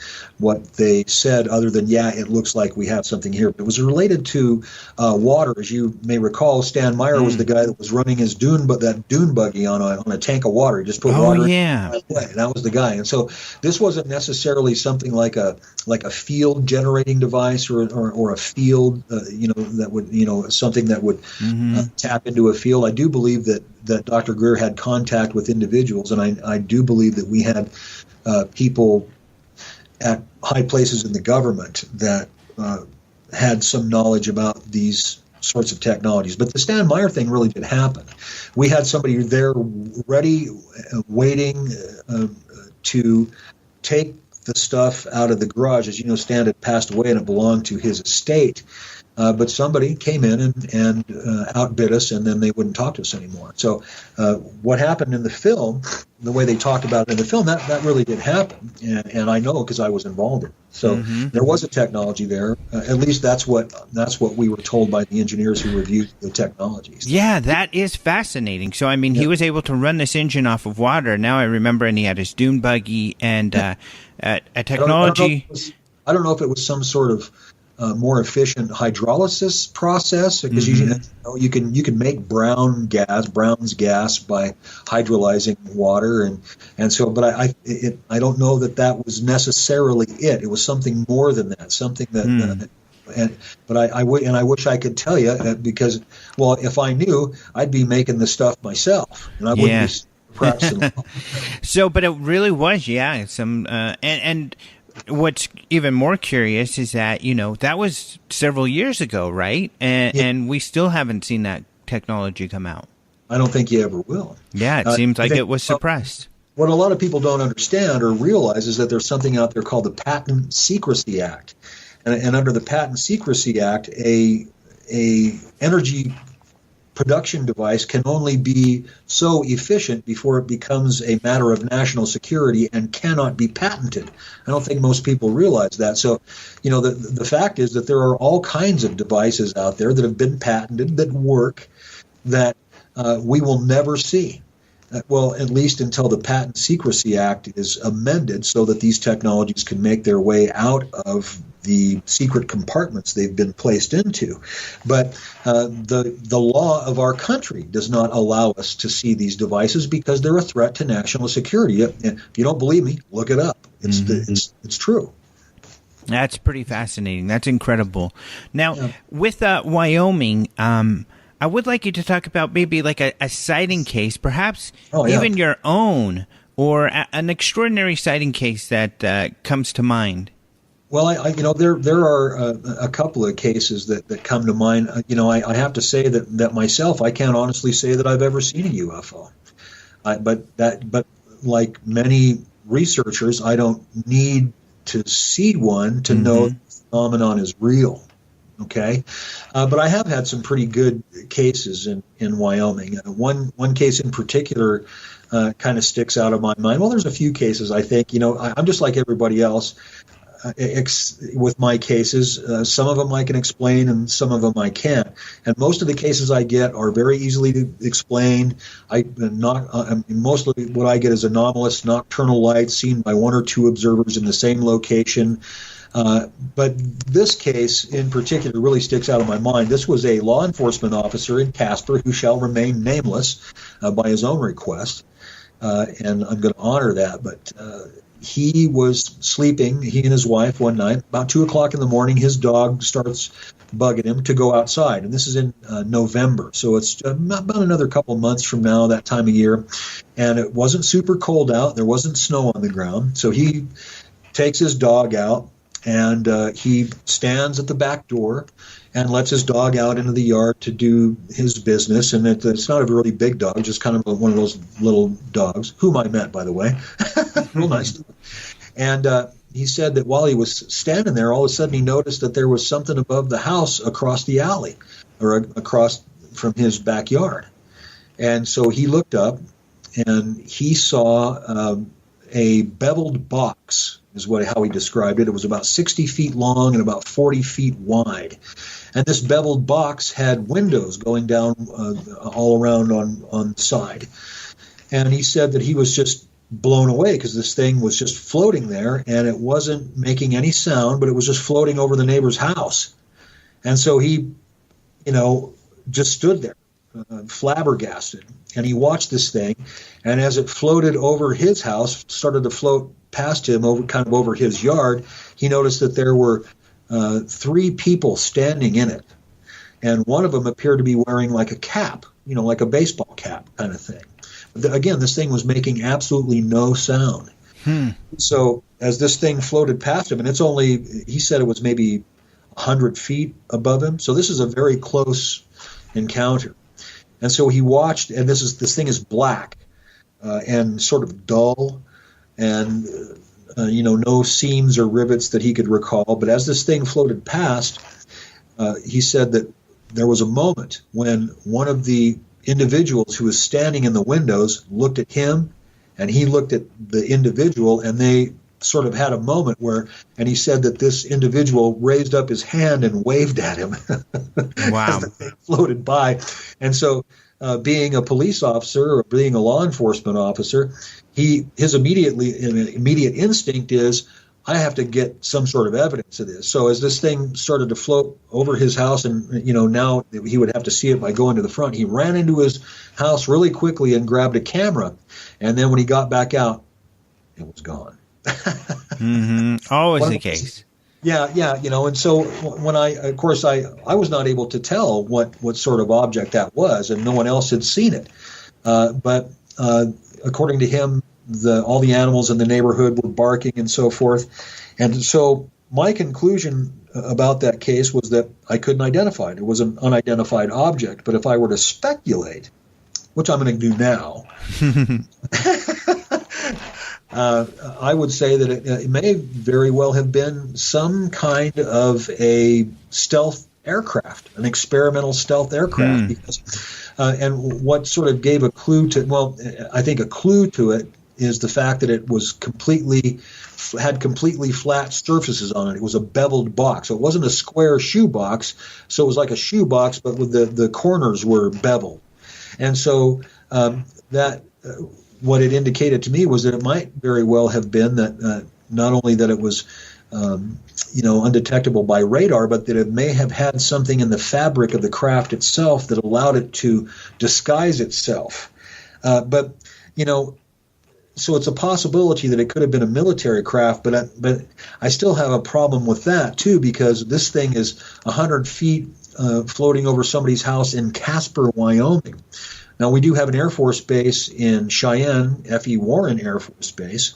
said, other than it looks like we have something here. But it was related to water, as you may recall. Stan Meyer was the guy that was running his dune buggy on a tank of water. He just put water in it. That was the guy. And so this wasn't necessarily something like a field generating device or a field that would something that would tap into a field. I do believe that Dr. Greer had contact with individuals, and I do believe that we had people at high places in the government that had some knowledge about these sorts of technologies. But the Stan Meyer thing really did happen. We had somebody there ready, waiting to take the stuff out of the garage. As you know, Stan had passed away and it belonged to his estate. But somebody came in and outbid us, and then they wouldn't talk to us anymore. So what happened in the film, the way they talked about it in the film, that really did happen. And I know because I was involved in it. So there was a technology there. At least that's what we were told by the engineers who reviewed the technologies. Yeah, that is fascinating. So, I mean, he was able to run this engine off of water. Now I remember, and he had his dune buggy and a technology. I don't know if it was some sort of more efficient hydrolysis process, because you can make Brown's gas by hydrolyzing water, and so. But I don't know that was necessarily it. It was something more than that. Something that. But I wish I could tell you, because if I knew, I'd be making the stuff myself, and I wouldn't be practicing. So, but it really was, some and. What's even more curious is that, that was several years ago, right? And we still haven't seen that technology come out. I don't think you ever will. Yeah, it seems like it was suppressed. What a lot of people don't understand or realize is that there's something out there called the Patent Secrecy Act. And under the Patent Secrecy Act, a energy production device can only be so efficient before it becomes a matter of national security and cannot be patented. I don't think most people realize that. So, the fact is that there are all kinds of devices out there that have been patented that work that we will never see. At least until the Patent Secrecy Act is amended so that these technologies can make their way out of the secret compartments they've been placed into. But the law of our country does not allow us to see these devices because they're a threat to national security. If you don't believe me, look it up. It's true. That's pretty fascinating. That's incredible. Now, with Wyoming, I would like you to talk about maybe like a sighting case, perhaps even your own, or an extraordinary sighting case that comes to mind. Well, there are a couple of cases that come to mind. I have to say that myself, I can't honestly say that I've ever seen a UFO. But like many researchers, I don't need to see one to know the phenomenon is real. Okay, but I have had some pretty good cases in Wyoming. One case in particular kind of sticks out of my mind. Well, there's a few cases, I think. I'm just like everybody else with my cases. Some of them I can explain, and some of them I can't. And most of the cases I get are very easily to explain. Mostly what I get is anomalous nocturnal lights seen by one or two observers in the same location. But this case in particular really sticks out of my mind. This was a law enforcement officer in Casper who shall remain nameless by his own request, and I'm going to honor that. But he was sleeping, he and his wife, one night. About 2 o'clock in the morning, his dog starts bugging him to go outside. And this is in November, so it's about another couple of months from now, that time of year. And it wasn't super cold out. There wasn't snow on the ground. So he takes his dog out, and he stands at the back door and lets his dog out into the yard to do his business. And it's not a really big dog, just kind of one of those little dogs, whom I met, by the way. Real nice. And he said that while he was standing there, all of a sudden he noticed that there was something above the house across the alley, or across from his backyard. And so he looked up, and he saw a beveled box, is how he described it. It was about 60 feet long and about 40 feet wide. And this beveled box had windows going down all around on the side. And he said that he was just blown away because this thing was just floating there, and it wasn't making any sound, but it was just floating over the neighbor's house. And so he, just stood there, flabbergasted. And he watched this thing, and as it floated over his house, started to float past him over his yard, he noticed that there were 3 people standing in it. And one of them appeared to be wearing like a cap, like a baseball cap kind of thing. Again, this thing was making absolutely no sound. So as this thing floated past him, and he said it was maybe 100 feet above him. So this is a very close encounter. And so he watched, and this thing is black and sort of dull, and no seams or rivets that he could recall. But as this thing floated past, he said that there was a moment when one of the individuals who was standing in the windows looked at him, and he looked at the individual, and they sort of had a moment and he said that this individual raised up his hand and waved at him. Wow. As the thing floated by. And so being a police officer or being a law enforcement officer, his immediate instinct is, I have to get some sort of evidence of this. So as this thing started to float over his house, and now he would have to see it by going to the front, he ran into his house really quickly and grabbed a camera. And then when he got back out, it was gone. Always the case. Yeah, and so when I was not able to tell what sort of object that was, and no one else had seen it. But according to him, all the animals in the neighborhood were barking and so forth. And so my conclusion about that case was that I couldn't identify it. It was an unidentified object. But if I were to speculate, which I'm going to do now, I would say that it may very well have been some kind of a stealth aircraft, an experimental stealth aircraft. Because, and what sort of gave a clue I think a clue to it is the fact that it was had completely flat surfaces on it. It was a beveled box. So it wasn't a square shoe box. So it was like a shoe box, but with the corners were beveled. And so what it indicated to me was that it might very well have been that not only that it was undetectable by radar, but that it may have had something in the fabric of the craft itself that allowed it to disguise itself. But So it's a possibility that it could have been a military craft, but I still have a problem with that too, because this thing is 100 feet floating over somebody's house in Casper, Wyoming. Now, we do have an Air Force base in Cheyenne, F.E. Warren Air Force Base,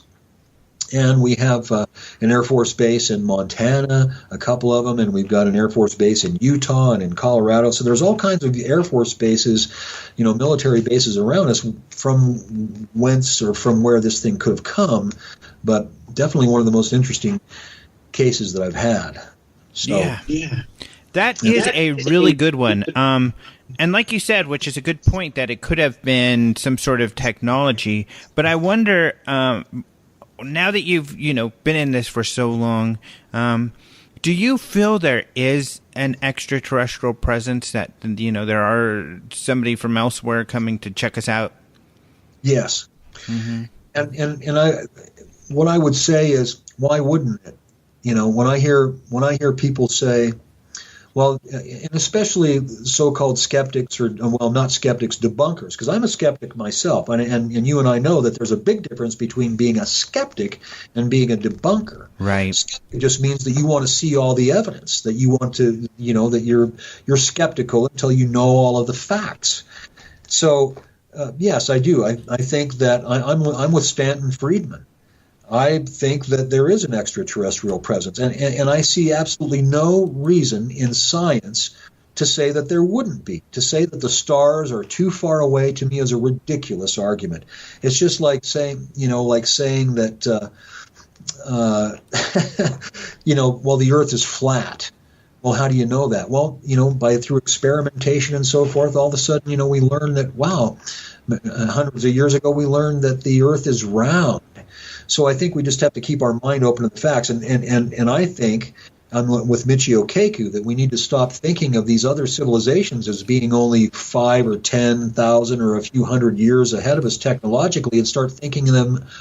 and we have an Air Force base in Montana, a couple of them, and we've got an Air Force base in Utah and in Colorado. So there's all kinds of Air Force bases, military bases around us from whence or from where this thing could have come, but definitely one of the most interesting cases that I've had. So, yeah. That is a really good one. And like you said, which is a good point, that it could have been some sort of technology. But I wonder, now that you've been in this for so long, do you feel there is an extraterrestrial presence, that there are somebody from elsewhere coming to check us out? Yes. Mm-hmm. And what I would say is, why wouldn't it? When I hear people say, well, and especially so-called skeptics, or, well, not skeptics, debunkers, because I'm a skeptic myself, and you and I know that there's a big difference between being a skeptic and being a debunker. Right. Skeptic just means that you want to see all the evidence, that you want to, that you're skeptical until you know all of the facts. So, yes, I do. I think that I'm with Stanton Friedman. I think that there is an extraterrestrial presence, and I see absolutely no reason in science to say that there wouldn't be. To say that the stars are too far away, to me, is a ridiculous argument. It's just like saying, that, well, the Earth is flat. Well, how do you know that? Well, through experimentation and so forth. All of a sudden, we learn that, wow, hundreds of years ago, we learned that the Earth is round. So I think we just have to keep our mind open to the facts. And I think, with Michio Kaku, that we need to stop thinking of these other civilizations as being only 5 or 10,000 or a few hundred years ahead of us technologically, and start thinking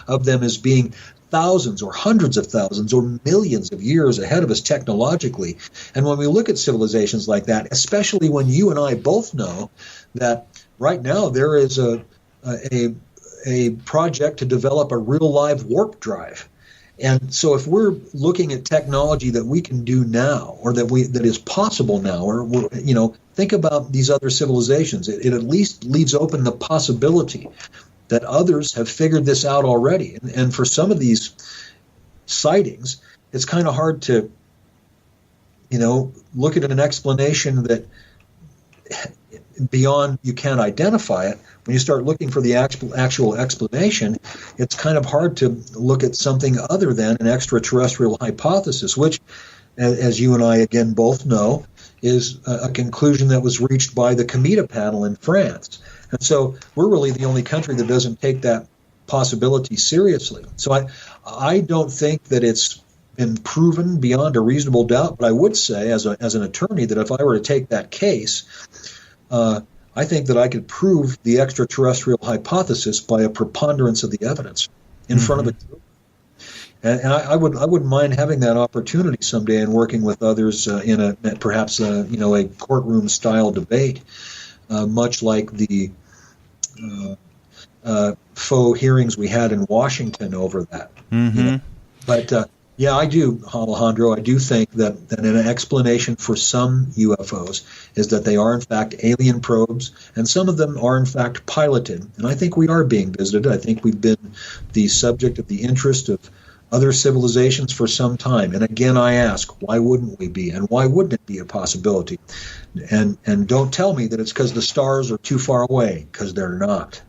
of them as being thousands or hundreds of thousands or millions of years ahead of us technologically. And when we look at civilizations like that, especially when you and I both know that right now there is a project to develop a real live warp drive. And so if we're looking at technology that we can do now, or that is possible now, or think about these other civilizations, it at least leaves open the possibility that others have figured this out already. And for some of these sightings, it's kind of hard to look at an explanation that beyond you can't identify it. When you start looking for the actual explanation, it's kind of hard to look at something other than an extraterrestrial hypothesis, which, as you and I again both know, is a conclusion that was reached by the Cometa panel in France. And so we're really the only country that doesn't take that possibility seriously. So I don't think that it's been proven beyond a reasonable doubt, but I would say as an attorney that if I were to take that case, I think that I could prove the extraterrestrial hypothesis by a preponderance of the evidence in front of a jury. And I wouldn't mind having that opportunity someday and working with others in perhaps a courtroom style debate, much like the faux hearings we had in Washington over that. Mm-hmm. But yeah, I do, Alejandro. I do think that an explanation for some UFOs is that they are, in fact, alien probes, and some of them are, in fact, piloted. And I think we are being visited. I think we've been the subject of the interest of other civilizations for some time. And again, I ask, why wouldn't we be? And why wouldn't it be a possibility? And don't tell me that it's because the stars are too far away, because they're not.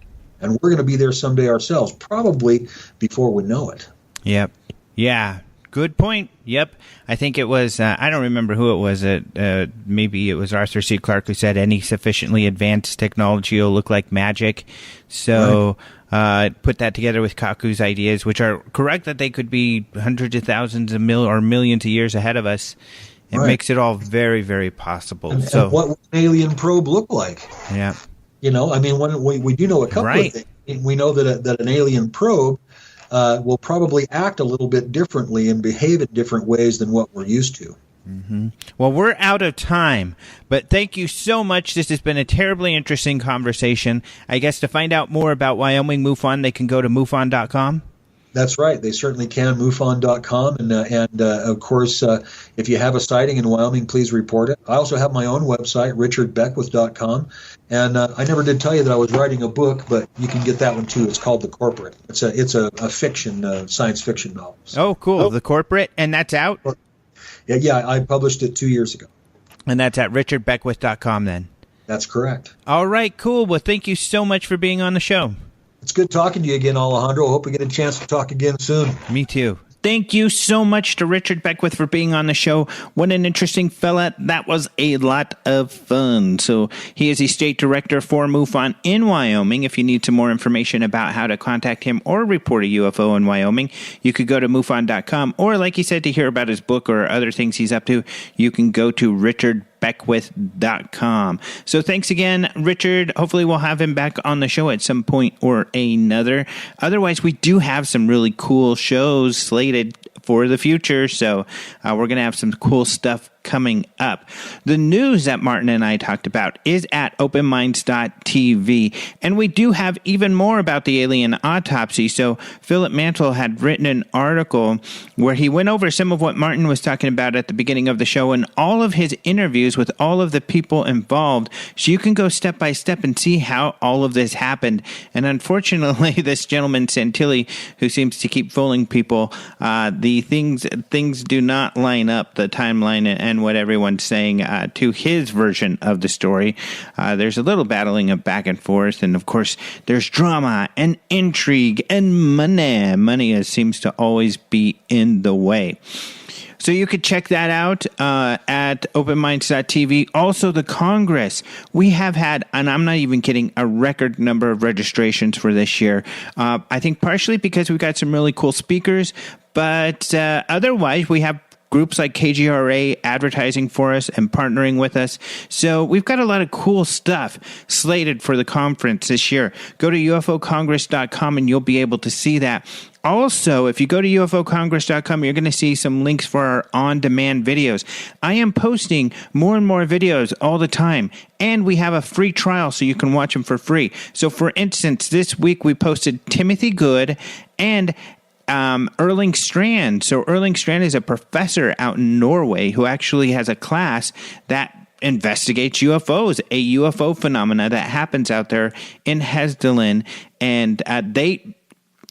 And we're going to be there someday ourselves, probably before we know it. Yep. Yeah. Good point. Yep. I think it was, I don't remember who it was. Maybe it was Arthur C. Clarke who said any sufficiently advanced technology will look like magic. So put that together with Kaku's ideas, which are correct that they could be hundreds of thousands of or millions of years ahead of us. It makes it all very, very possible. And what would an alien probe look like? Yeah. I mean, we do know a couple of things. We know that an alien probe will probably act a little bit differently and behave in different ways than what we're used to. Mm-hmm. Well, we're out of time, but thank you so much. This has been a terribly interesting conversation. I guess to find out more about Wyoming MUFON, they can go to MUFON.com. That's right. They certainly can. MUFON.com. And of course, if you have a sighting in Wyoming, please report it. I also have my own website, richardbeckwith.com. And I never did tell you that I was writing a book, but you can get that one too. It's called The Corporate. It's a fiction, science fiction novel. So. Oh, cool. The Corporate. And that's out? Yeah, I published it 2 years ago. And that's at richardbeckwith.com then? That's correct. All right, cool. Well, thank you so much for being on the show. It's good talking to you again, Alejandro. Hope we get a chance to talk again soon. Me too. Thank you so much to Richard Beckwith for being on the show. What an interesting fella. That was a lot of fun. So he is the state director for MUFON in Wyoming. If you need some more information about how to contact him or report a UFO in Wyoming, you could go to MUFON.com. Or like he said, to hear about his book or other things he's up to, you can go to richardbeckwith.com. So thanks again, Richard. Hopefully we'll have him back on the show at some point or another. Otherwise, we do have some really cool shows slated for the future. So we're going to have some cool stuff coming up. The news that Martin and I talked about is at openminds.tv. And we do have even more about the alien autopsy. So Philip Mantle had written an article where he went over some of what Martin was talking about at the beginning of the show and all of his interviews with all of the people involved. So you can go step by step and see how all of this happened. And unfortunately, this gentleman, Santilli, who seems to keep fooling people, the things do not line up, the timeline and what everyone's saying to his version of the story. There's a little battling of back and forth, and of course there's drama and intrigue and money. Money seems to always be in the way. So you could check that out at openminds.tv. Also, the Congress. We have had, and I'm not even kidding, a record number of registrations for this year. I think partially because we've got some really cool speakers, but otherwise we have groups like KGRA advertising for us and partnering with us. So we've got a lot of cool stuff slated for the conference this year. Go to ufocongress.com and you'll be able to see that. Also, if you go to ufocongress.com, you're going to see some links for our on-demand videos. I am posting more and more videos all the time, and we have a free trial so you can watch them for free. So, for instance, this week we posted Timothy Good and Erling Strand. So Erling Strand is a professor out in Norway who actually has a class that investigates UFOs, a UFO phenomena that happens out there in Hesdalen, and they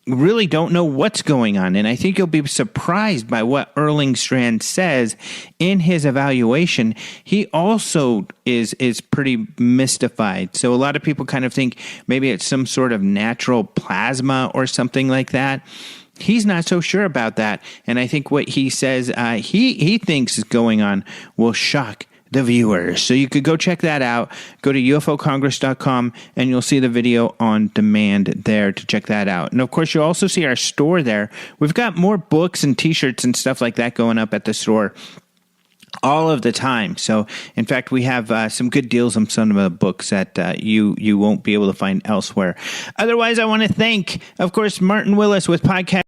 really don't know what's going on. And I think you'll be surprised by what Erling Strand says in his evaluation. He also is pretty mystified. So a lot of people kind of think maybe it's some sort of natural plasma or something like that. He's not so sure about that. And I think what he says he thinks is going on will shock the viewers. So you could go check that out. Go to ufocongress.com and you'll see the video on demand there to check that out. And of course, you'll also see our store there. We've got more books and t-shirts and stuff like that going up at the store all of the time. So, in fact, we have some good deals on some of the books that you won't be able to find elsewhere. Otherwise, I want to thank, of course, Martin Willis with Podcast